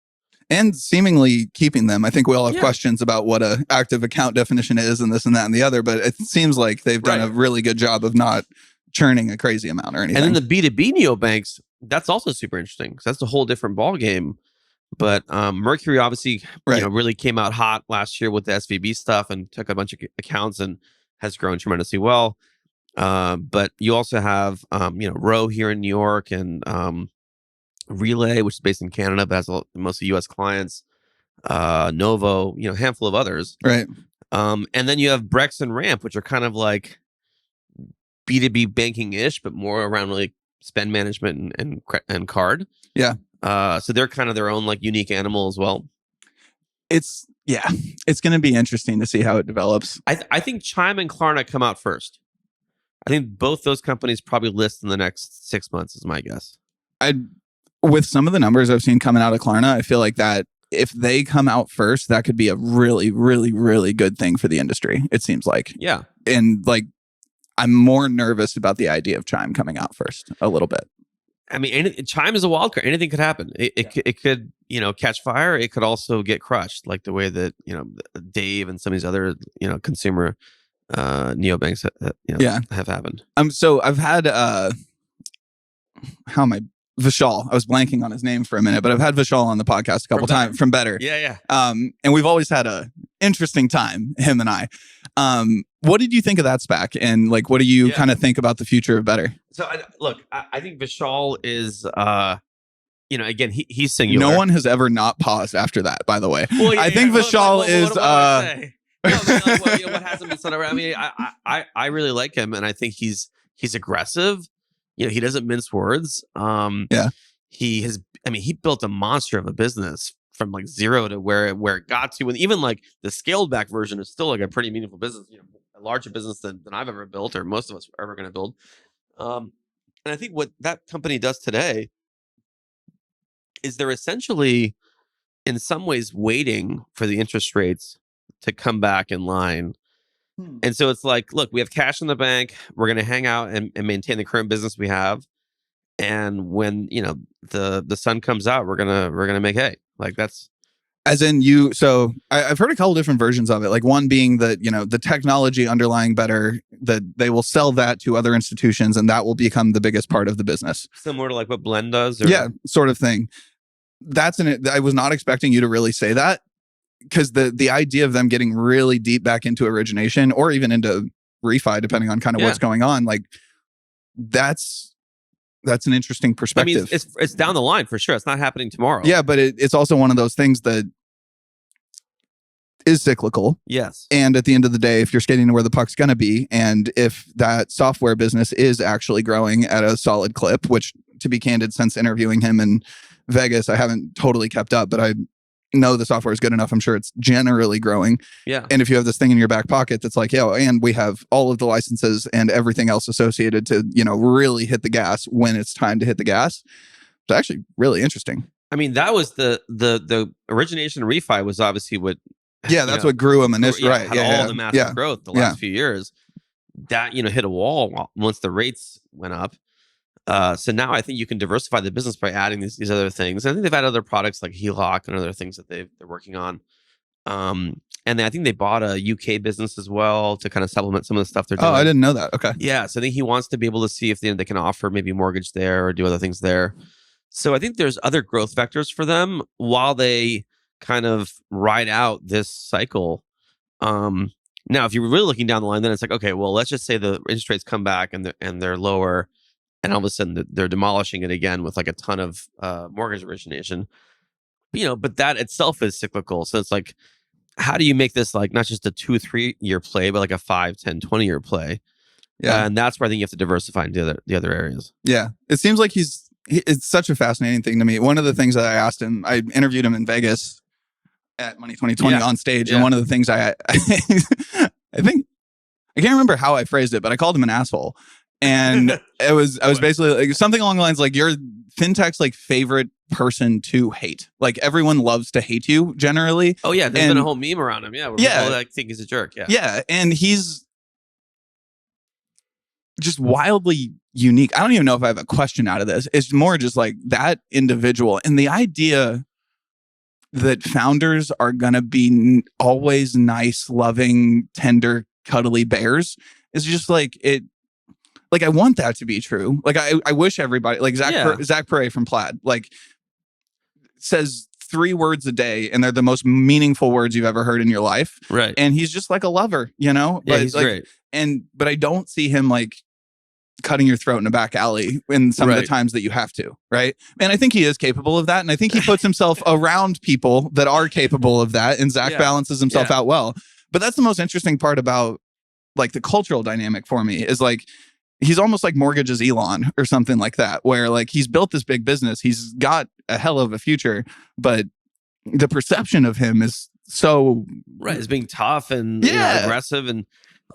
And seemingly keeping them. I think we all have questions about what a active account definition is and this and that and the other, but it seems like they've done a really good job of not churning a crazy amount or anything. And then the B2B neobanks, that's also super interesting because that's a whole different ball game. But Mercury obviously really came out hot last year with the SVB stuff and took a bunch of accounts and has grown tremendously well. But you also have Row here in New York and Relay, which is based in Canada, but has mostly U.S. clients. Novo, a handful of others. Right. And then you have Brex and Ramp, which are kind of like B2B banking-ish, but more around really spend management and card. Yeah. So they're kind of their own like unique animal as well. It's going to be interesting to see how it develops. I think Chime and Klarna come out first. I think both those companies probably list in the next 6 months is my guess. With some of the numbers I've seen coming out of Klarna, I feel like that if they come out first, that could be a really, really, really good thing for the industry. It seems like. Yeah. And like, I'm more nervous about the idea of Chime coming out first a little bit. I mean, Chime is a wild card. Anything could happen. It could, catch fire. It could also get crushed, like the way that, Dave and some of these other, consumer neobanks have happened. So I've had Vishal. I was blanking on his name for a minute, but I've had Vishal on the podcast a couple times from Better. Yeah. And we've always had a interesting time, him and I. What did you think of that SPAC? And like, what do you kind of think about the future of Better? So I think Vishal is, again, he's singular. No one has ever not paused after that, by the way. Well, I think Vishal is... what hasn't been said already? I mean, I really like him, and I think he's aggressive. He doesn't mince words. He built a monster of a business from like zero to where it got to, and even like the scaled back version is still like a pretty meaningful business. A larger business than I've ever built, or most of us are ever going to build. And I think what that company does today is they're essentially, in some ways, waiting for the interest rates to come back in line. And so it's like, look, we have cash in the bank. We're going to hang out and maintain the current business we have. And when, the sun comes out, we're going to make hay. Like that's. As in so I've heard a couple different versions of it. Like one being that, the technology underlying Better, that they will sell that to other institutions and that will become the biggest part of the business. Similar to like what Blend does? Yeah, sort of thing. I was not expecting you to really say that, because the idea of them getting really deep back into origination or even into refi, depending on kind of what's going on, like that's an interesting perspective. I mean, it's down the line for sure. It's not happening tomorrow. Yeah, but it's also one of those things that is cyclical. Yes. And at the end of the day, if you're skating to where the puck's going to be, and if that software business is actually growing at a solid clip, which, to be candid, since interviewing him in Vegas, I haven't totally kept up, but I know the software is good enough. I'm sure it's generally growing. Yeah. And if you have this thing in your back pocket that's like, and we have all of the licenses and everything else associated to, really hit the gas when it's time to hit the gas. It's actually really interesting. I mean, that was the origination refi was obviously what. Yeah, that's what grew them initially. Right. All the massive growth the last few years. That, hit a wall once the rates went up. So now I think you can diversify the business by adding these other things. I think they've had other products like HELOC and other things that they're working on. And I think they bought a UK business as well to kind of supplement some of the stuff they're doing. Oh, I didn't know that. Okay. Yeah. So I think he wants to be able to see if they can offer maybe mortgage there or do other things there. So I think there's other growth vectors for them while they kind of ride out this cycle. Now, if you're really looking down the line, then it's like, okay, well, let's just say the interest rates come back and they're lower. And all of a sudden, they're demolishing it again with like a ton of mortgage origination. But that itself is cyclical. So it's like, how do you make this like not just a 2-3 year play, but like a 5, 10, 20 year play? Yeah, and that's where I think you have to diversify into the other areas. Yeah, it seems like it's such a fascinating thing to me. One of the things that I asked him, I interviewed him in Vegas at Money 2020 on stage, and one of the things I think I can't remember how I phrased it, but I called him an asshole. And I was basically like something along the lines like you're fintech's like favorite person to hate. Like everyone loves to hate you generally. Oh yeah, there's been a whole meme around him. Yeah, where people like think he's a jerk. Yeah, yeah, and he's just wildly unique. I don't even know if I have a question out of this. It's more just like that individual and the idea that founders are gonna be always nice, loving, tender, cuddly bears is just like it. Like I want that to be true. Like I wish everybody like Zach Perret from Plaid like says 3 words a day and they're the most meaningful words you've ever heard in your life. Right. And he's just like a lover, you know? Yeah, But he's like, great. But I don't see him like cutting your throat in a back alley in some of the times that you have to, right? And I think he is capable of that. And I think he puts himself around people that are capable of that. And Zach balances himself out well. But that's the most interesting part about like the cultural dynamic for me is like, he's almost like Mortgage's Elon or something like that, where like he's built this big business. He's got a hell of a future, but the perception of him is so as being tough and you know, aggressive. And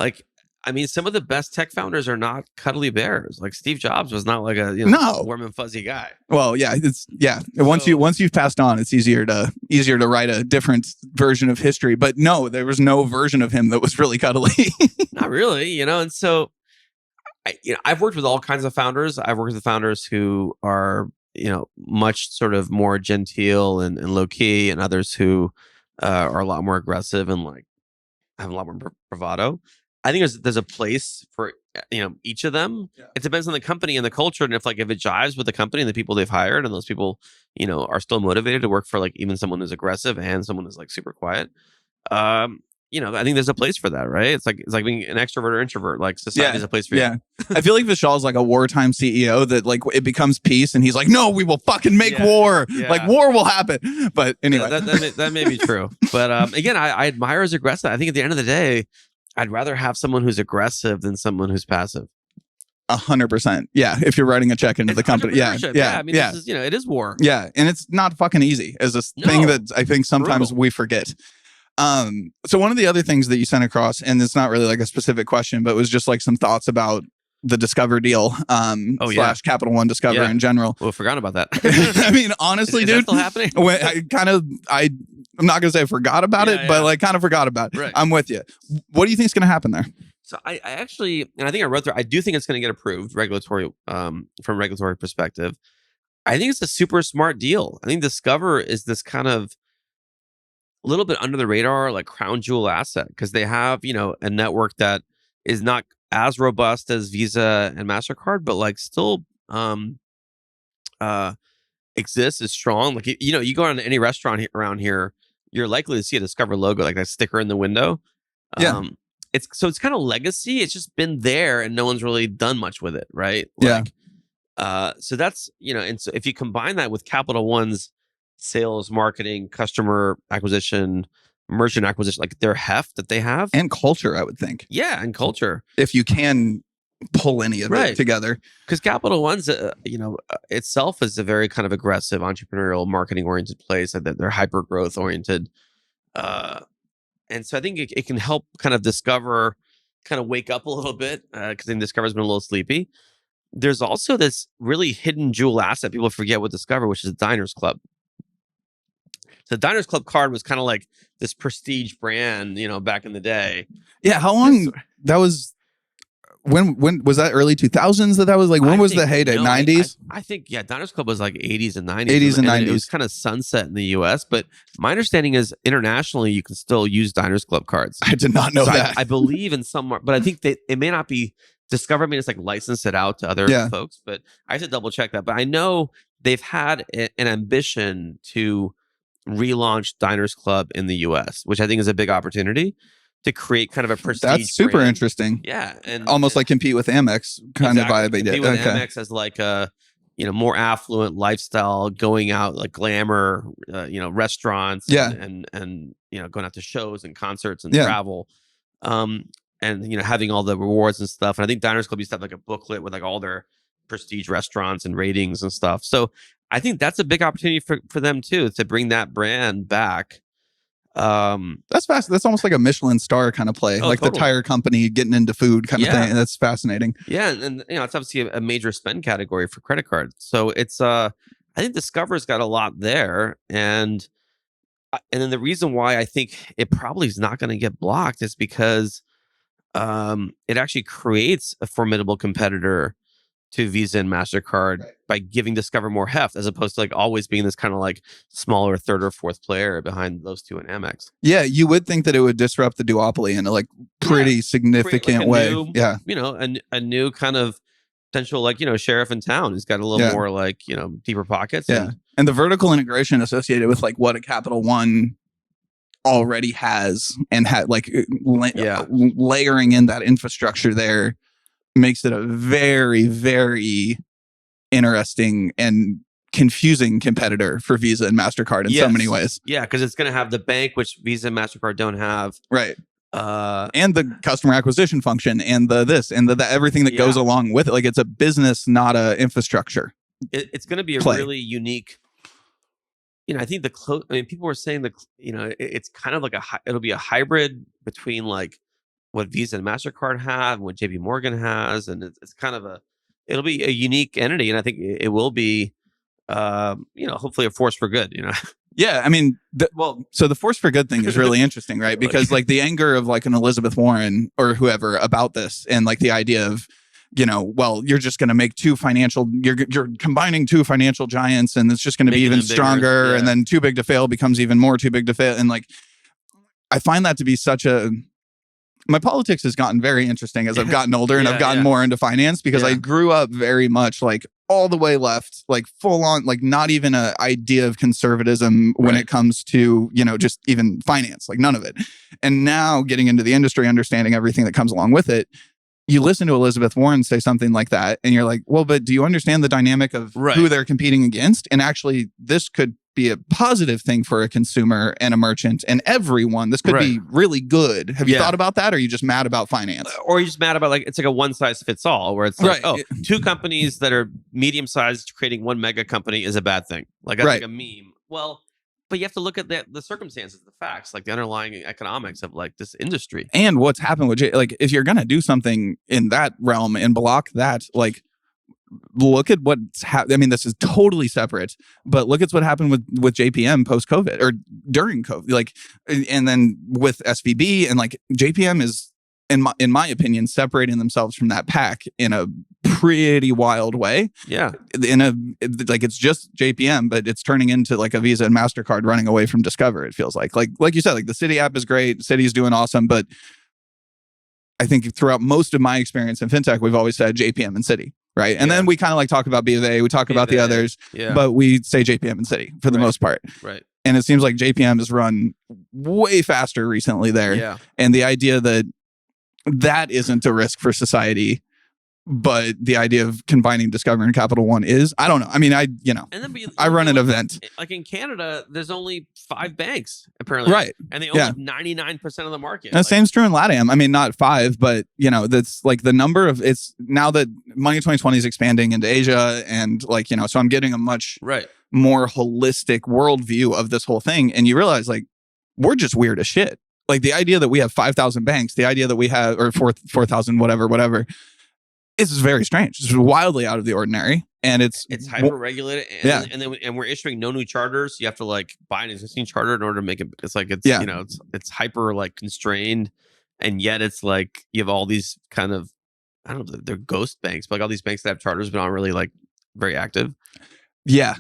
like, I mean, some of the best tech founders are not cuddly bears. Like Steve Jobs was not like a warm and fuzzy guy. Well, yeah, once you've passed on, it's easier to write a different version of history. But no, there was no version of him that was really cuddly. Not really, and so. I've worked with all kinds of founders. I've worked with founders who are, much sort of more genteel and low key, and others who are a lot more aggressive and like have a lot more bravado. I think there's a place for each of them. Yeah. It depends on the company and the culture, and if it jives with the company and the people they've hired, and those people are still motivated to work for like even someone who's aggressive and someone who's like super quiet. I think there's a place for that, right? It's like being an extrovert or introvert. Like society is a place for you. Yeah, I feel like Vishal's like a wartime CEO that like it becomes peace, and he's like, no, we will fucking make war. Yeah. Like war will happen. But anyway, that may be true. But again, I admire his aggressive. I think at the end of the day, I'd rather have someone who's aggressive than someone who's passive. 100%. Yeah, if you're writing a check into the company. Yeah. I mean, this is, it is war. Yeah, and it's not fucking easy as a thing that I think sometimes we forget. So one of the other things that you sent across, and it's not really like a specific question, but it was just like some thoughts about the Discover deal, / Capital One Discover in general. Well, forgot about that. I mean, honestly, is dude, that still happening? I'm not gonna say I forgot about it, but like kind of forgot about it. Right. I'm with you. What do you think is gonna happen there? So I actually, and I think I wrote there, I do think it's going to get approved from regulatory perspective. I think it's a super smart deal. I think Discover is this kind of a little bit under the radar, like crown jewel asset, because they have, a network that is not as robust as Visa and MasterCard, but like still exists, is strong. Like, you go on any restaurant around here, you're likely to see a Discover logo, like that sticker in the window. It's kind of legacy. It's just been there and no one's really done much with it. Right. Like, so that's, and so if you combine that with Capital One's sales, marketing, customer acquisition, merchant acquisition, like their heft that they have, and culture, I would think. Yeah, and culture. If you can pull any of it together, because Capital One's, itself is a very kind of aggressive, entrepreneurial, marketing-oriented place, and that they're hyper growth oriented, and so I think it can help kind of Discover kind of wake up a little bit, because then Discover's been a little sleepy. There's also this really hidden jewel asset people forget with Discover, which is Diners Club. So Diners Club card was kind of like this prestige brand, back in the day. Yeah, how long that was? When was that? Early 2000s that was like? When was the heyday? 90s? I think Diners Club was like 80s and 90s. 80s and 90s. It was kind of sunset in the US, but my understanding is internationally you can still use Diners Club cards. I did not know that. I believe in some, but I think that it may not be Discover. I mean, it's like licensed it out to other folks, but I have to double check that. But I know they've had an ambition to relaunch Diners Club in the US, which I think is a big opportunity to create kind of a prestige. That's super brand. Interesting. Yeah, and almost like compete with Amex kind of vibe. Compete with Amex as like a more affluent lifestyle, going out like glamour, restaurants, and going out to shows and concerts and travel, and having all the rewards and stuff. And I think Diners Club used to have like a booklet with like all their prestige restaurants and ratings and stuff. So I think that's a big opportunity for them too, to bring that brand back. That's fast. That's almost like a Michelin star kind of play, like totally. the tire company getting into food kind of thing. That's fascinating. Yeah, and it's obviously a major spend category for credit cards. So it's I think Discover's got a lot there, and then the reason why I think it probably is not going to get blocked is because it actually creates a formidable competitor to Visa and MasterCard by giving Discover more heft, as opposed to like always being this kind of like smaller third or fourth player behind those two and Amex. Yeah, you would think that it would disrupt the duopoly in a like pretty significant way. A new kind of potential like sheriff in town who's got a little more like deeper pockets. And the vertical integration associated with like what a Capital One already has and had like layering in that infrastructure there makes it a very, very interesting and confusing competitor for Visa and MasterCard in so many ways. Yeah, because it's going to have the bank, which Visa and MasterCard don't have. Right. And the customer acquisition function and the this and the everything that goes along with it. Like it's a business, not a infrastructure. It's going to be a really unique. I think people were saying that it's kind of like it'll be a hybrid between like what Visa and MasterCard have and what JP Morgan has, and it's kind of it'll be a unique entity, and I think it will be hopefully a force for good. Yeah, I mean, so the force for good thing is really interesting, right? Because like the anger of like an Elizabeth Warren or whoever about this, and like the idea of you're just going to make you're combining two financial giants, and it's just going to be even stronger, and then too big to fail becomes even more too big to fail, and like I find that to be my politics has gotten very interesting as I've gotten older and I've gotten more into finance because I grew up very much like all the way left, like full on, like not even an idea of conservatism when it comes to, just even finance, like none of it. And now getting into the industry, understanding everything that comes along with it, you listen to Elizabeth Warren say something like that and you're like, well, but do you understand the dynamic of who they're competing against? And actually this could be a positive thing for a consumer and a merchant and everyone. This could be really good. Have you thought about that? Or are you just mad about finance? Or are you just mad about like, it's like a one size fits all where it's like, two companies that are medium sized creating one mega company is a bad thing. Like that's like a meme. Well, but you have to look at the circumstances, the facts, like the underlying economics of like this industry. And what's happened with like, if you're going to do something in that realm and block that, like, look at what's happened. I mean, this is totally separate, but look at what happened with JPM post COVID or during COVID, like, and then with SVB and like JPM is, in my opinion, separating themselves from that pack in a pretty wild way. Yeah. Like it's just JPM, but it's turning into like a Visa and MasterCard running away from Discover. It feels like you said, like the Citi app is great. Citi's doing awesome, but I think throughout most of my experience in fintech, we've always said JPM and Citi. Right. And then we kind of like talk about B of A, we talk about the others, but we say JPM and Citi for the most part. Right. And it seems like JPM has run way faster recently there. Yeah. And the idea that isn't a risk for society, but the idea of combining Discover and Capital One is, I don't know. I mean, I run an event. Like in Canada, there's only 5 banks apparently. Right. And they own like 99% of the market. And the same's true in LATAM. I mean, not 5, but that's like the number of, it's now that Money 2020 is expanding into Asia and like, so I'm getting a much more holistic worldview of this whole thing. And you realize like, we're just weird as shit. Like the idea that we have 5,000 banks, the idea that we have, or 4,000, whatever. It's very strange. It's wildly out of the ordinary, and it's hyper regulated. And we're issuing no new charters. You have to like buy an existing charter in order to make it. It's like it's hyper like constrained, and yet it's like you have all these kind of they're ghost banks, but like all these banks that have charters but aren't really like very active. Yeah.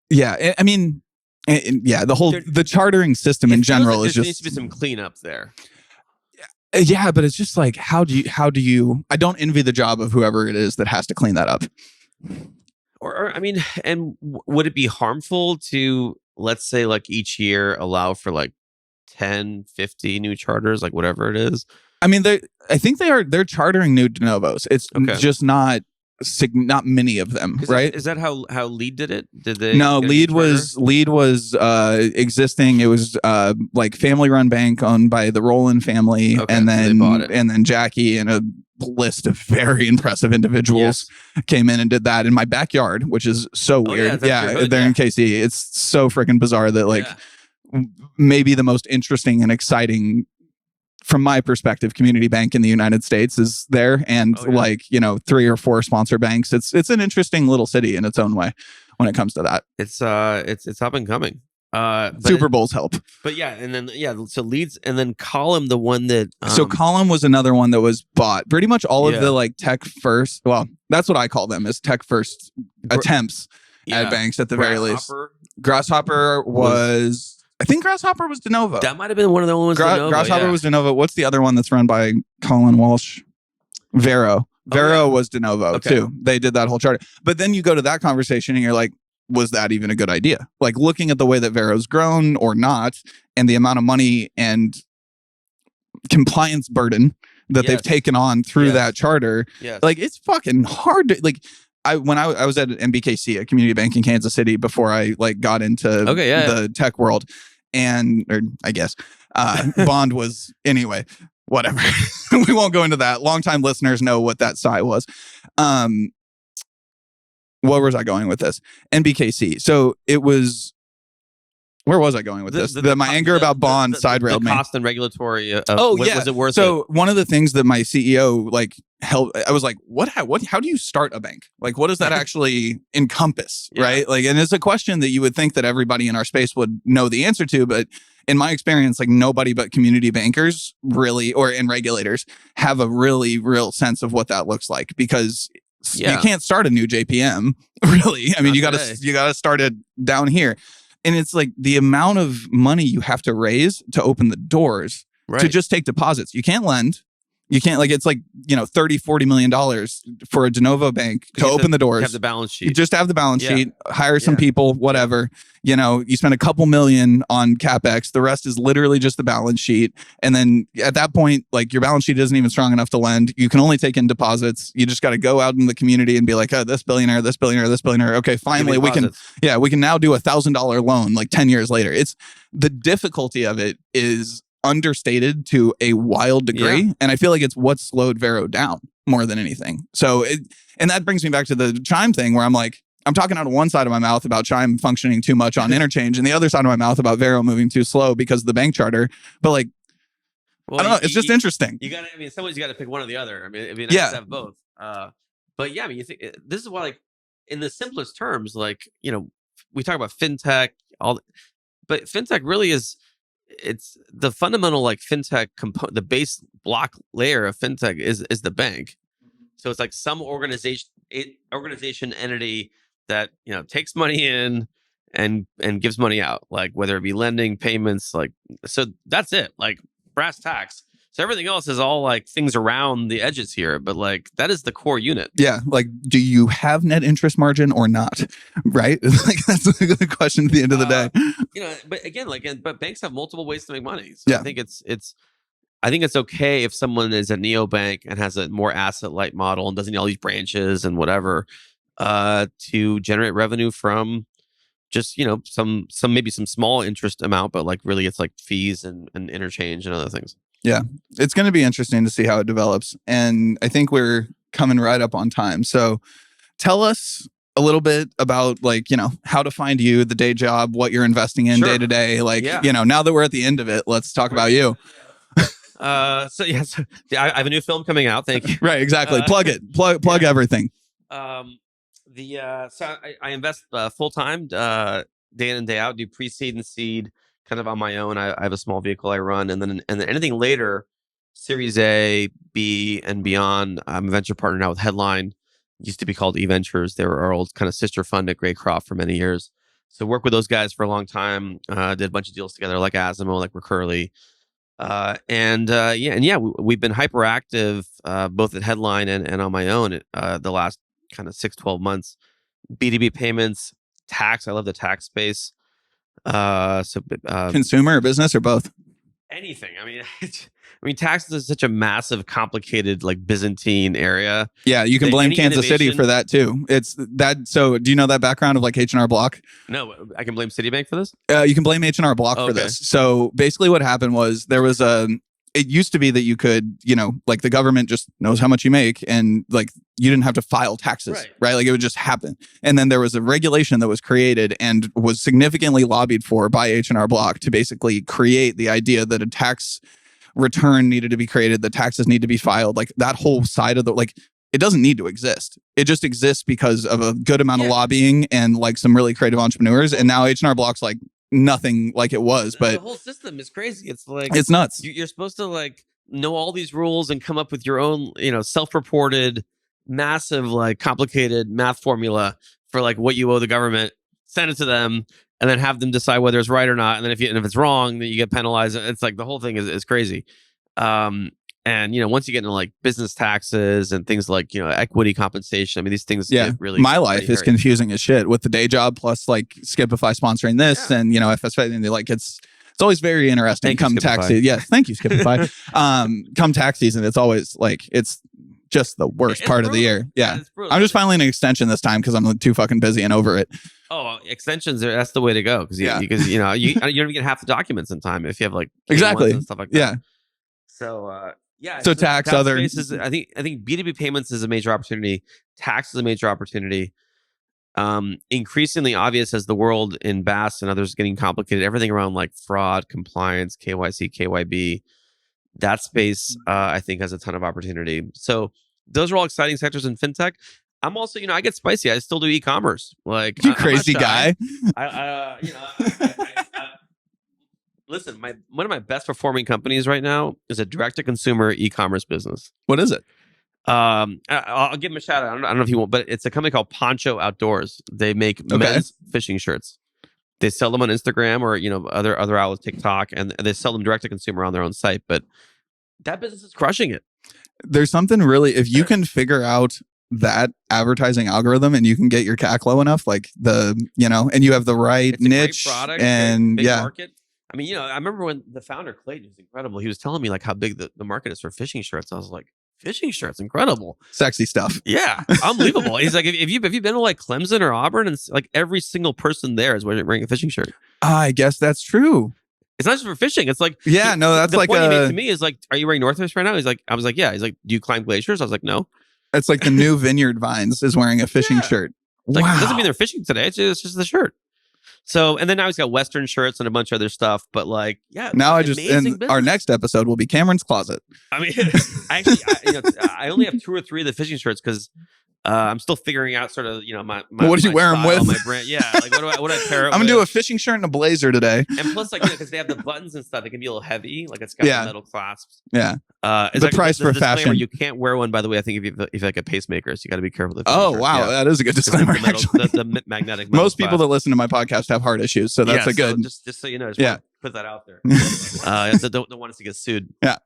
I mean, the chartering system in general is just, there needs to be some cleanup there. Yeah, but it's just like, how do you, I don't envy the job of whoever it is that has to clean that up. Or I mean, and would it be harmful to, let's say like each year allow for like 10, 50 new charters, like whatever it is? I mean, I think they're chartering new de novos. It's just not many of them, right? Is that how Lead did it? Did they? No, Lead was existing. It was like family run bank owned by the Rowland family, and then they bought it. And then Jackie and a list of very impressive individuals came in and did that in my backyard, which is so weird. Yeah, they're in KC. It's so freaking bizarre that like maybe the most interesting and exciting, from my perspective, community bank in the United States is there, and like 3 or 4 sponsor banks. It's an interesting little city in its own way when it comes to that. It's up and coming. Super Bowls help, but yeah, and then so Leads, and then Column, the one that so Column was another one that was bought. Pretty much all of the like tech first. Well, that's what I call them, is tech first attempts at banks at the very least. Grasshopper was. I think Grasshopper was de novo. That might have been one of the only ones. Grasshopper was de novo. What's the other one that's run by Colin Walsh? Vero. Vero was de novo too. They did that whole charter. But then you go to that conversation and you're like, was that even a good idea? Like, looking at the way that Vero's grown or not, and the amount of money and compliance burden that they've taken on through that charter, like, it's fucking hard to, like, when I was at MBKC, a community bank in Kansas City, before I like got into the tech world, or I guess Bond was, anyway, whatever. We won't go into that. Longtime listeners know what that sigh was. Where was I going with this? NBKC. So it was. Where was I going with this? My anger about Bond side-railed me. Cost and regulatory. Was it worth it? So one of the things that my CEO like helped, I was like, what? How do you start a bank? Like, what does that actually encompass? Right? Like, and it's a question that you would think that everybody in our space would know the answer to, but in my experience, like, nobody but community bankers really, and regulators, have a really real sense of what that looks like, because you can't start a new JPM, really. I mean, you got to start it down here. And it's like the amount of money you have to raise to open the doors to just take deposits. You can't lend. You can't, like, it's like, $30-40 million for a de novo bank to open the doors. Have the balance sheet. You just have the balance sheet, hire some people, whatever. You spend a couple million on CapEx. The rest is literally just the balance sheet. And then at that point, like, your balance sheet isn't even strong enough to lend. You can only take in deposits. You just got to go out in the community and be like, oh, this billionaire, this billionaire, this billionaire. Okay, finally we can now do $1,000 loan like 10 years later. It's the difficulty of it is understated to a wild degree, and I feel like it's what slowed Vero down more than anything. So and that brings me back to the Chime thing, where I'm like, I'm talking out of one side of my mouth about Chime functioning too much on interchange, and the other side of my mouth about Vero moving too slow because of the bank charter. But like, I don't know, it's just interesting. You got to, in some ways, you got to pick one or the other. I mean, it'd be nice to have both. But yeah, I mean, you think this is why, like, in the simplest terms, like, we talk about fintech, but fintech really is. It's the fundamental, like, fintech component, the base block layer of fintech is the bank. So it's like some organization entity that takes money in and gives money out, like, whether it be lending, payments, like, so that's it, like, brass tacks. So everything else is all like things around the edges here, but like that is the core unit. Yeah, like, do you have net interest margin or not? Right? Like, that's the question at the end of the day. But again, but banks have multiple ways to make money. So I think it's okay if someone is a neobank and has a more asset light model and doesn't need all these branches and whatever to generate revenue from just some maybe some small interest amount, but like really it's like fees and interchange and other things. Yeah, it's going to be interesting to see how it develops. And I think we're coming right up on time. So tell us a little bit about, like, how to find you, the day job, what you're investing in day to day. Like, now that we're at the end of it, let's talk about you. I have a new film coming out. Thank you. Right, exactly. Plug it. Plug everything. So I invest full time, day in and day out. Do pre-seed and seed kind of on my own. I have a small vehicle I run, and then anything later, Series A, B, and beyond. I'm a venture partner now with Headline. It used to be called eVentures. They were our old kind of sister fund at Greycroft for many years. So worked with those guys for a long time. Did a bunch of deals together, like Asimo, like Recurly. We've been hyperactive both at Headline and on my own the last kind of 6-12 months. B2B payments, tax. I love the tax space. Consumer or business or both? Anything. I mean, taxes is such a massive, complicated, like Byzantine area. Yeah, you can blame Kansas City for that too. It's that. So, do you know that background of like H&R Block? No, I can blame Citibank for this. You can blame H&R Block for this. So basically, what happened was there was a it used to be that you could, like the government just knows how much you make and like you didn't have to file taxes, right? Like it would just happen. And then there was a regulation that was created and was significantly lobbied for by H&R Block to basically create the idea that a tax return needed to be created, the taxes need to be filed, like that whole side of it doesn't need to exist. It just exists because of a good amount of lobbying and like some really creative entrepreneurs. And now H&R Block's like nothing like it was, but the whole system is crazy. It's like, it's nuts. You're supposed to like know all these rules and come up with your own, self-reported, massive, like complicated math formula for like what you owe the government, send it to them, and then have them decide whether it's right or not. And then if it's wrong, then you get penalized. It's like the whole thing is crazy. And once you get into like business taxes and things like equity compensation, I mean these things get really. My life is confusing as shit with the day job plus like Skipfy sponsoring this and FSFA, and like it's always very interesting. Come tax season, yes, thank you Skipfy. Come tax season, it's always like it's just the worst part of the year. Yeah, I'm just filing an extension this time because I'm too fucking busy and over it. Oh, extensions that's the way to go because you don't even get half the documents in time if you have like exactly and stuff like that. Yeah. So so tax other spaces, I think B2B payments is a major opportunity. Tax is a major opportunity. Increasingly obvious as the world in BaaS and others getting complicated. Everything around like fraud, compliance, KYC, KYB. That space I think has a ton of opportunity. So those are all exciting sectors in fintech. I'm also, I get spicy. I still do e-commerce. Like you crazy guy. Listen, one of my best performing companies right now is a direct-to-consumer e-commerce business. What is it? I'll give them a shout out. I don't know if you want, but it's a company called Poncho Outdoors. They make men's fishing shirts. They sell them on Instagram or other outlets, TikTok, and they sell them direct-to-consumer on their own site. But that business is crushing it. There's something really, if you can figure out that advertising algorithm and you can get your CAC low enough, like and you have the right niche product, and big market. I mean, I remember when the founder, Clayton, was incredible. He was telling me like how big the market is for fishing shirts. I was like, fishing shirts, incredible. Sexy stuff. Yeah, unbelievable. He's like, if you've been to like Clemson or Auburn, and like every single person there is wearing a fishing shirt. I guess that's true. It's not just for fishing. It's like, that's the like point he made to me is like, are you wearing North Face right now? I was like, yeah. He's like, do you climb glaciers? I was like, no. It's like the new Vineyard Vines is wearing a fishing shirt. Like, it doesn't mean they're fishing today. It's just the shirt. So, and then now he's got Western shirts and a bunch of other stuff. But like, now our next episode will be Cameron's Closet. I mean, I only have 2 or 3 of the fishing shirts because I'm still figuring out sort of, my what do you wear them with? My brand. Yeah. Like, what do I pair it I'm going to do a fishing shirt and a blazer today. And plus, like, because they have the buttons and stuff, it can be a little heavy. Like, it's got the metal clasps. Yeah. It's the price for fashion. You can't wear one, by the way. I think if you like a pacemaker, so you got to be careful. Oh, wow. That is a good disclaimer. The magnetic. Most people that listen to my podcast have heart issues. So that's a good. So just so you know, put that out there. Don't want us to get sued. Yeah.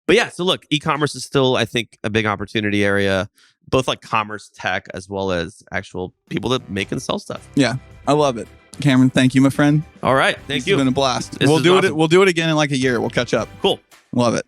But yeah, so look, e-commerce is still, I think, a big opportunity area, both like commerce tech as well as actual people that make and sell stuff. Yeah, I love it. Cameron, thank you, my friend. All right, thank you. It's been a blast. We'll do it. We'll do it again in like a year. We'll catch up. Cool. Love it.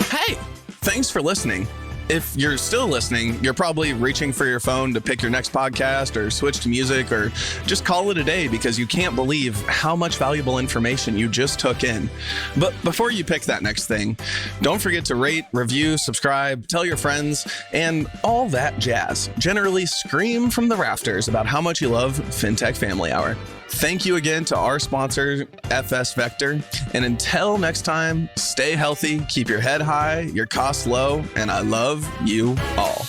Hey, thanks for listening. If you're still listening, you're probably reaching for your phone to pick your next podcast or switch to music or just call it a day because you can't believe how much valuable information you just took in. But before you pick that next thing, don't forget to rate, review, subscribe, tell your friends, and all that jazz. Generally scream from the rafters about how much you love Fintech Family Hour. Thank you again to our sponsor, FS Vector. And until next time, stay healthy, keep your head high, your costs low, and I love you all.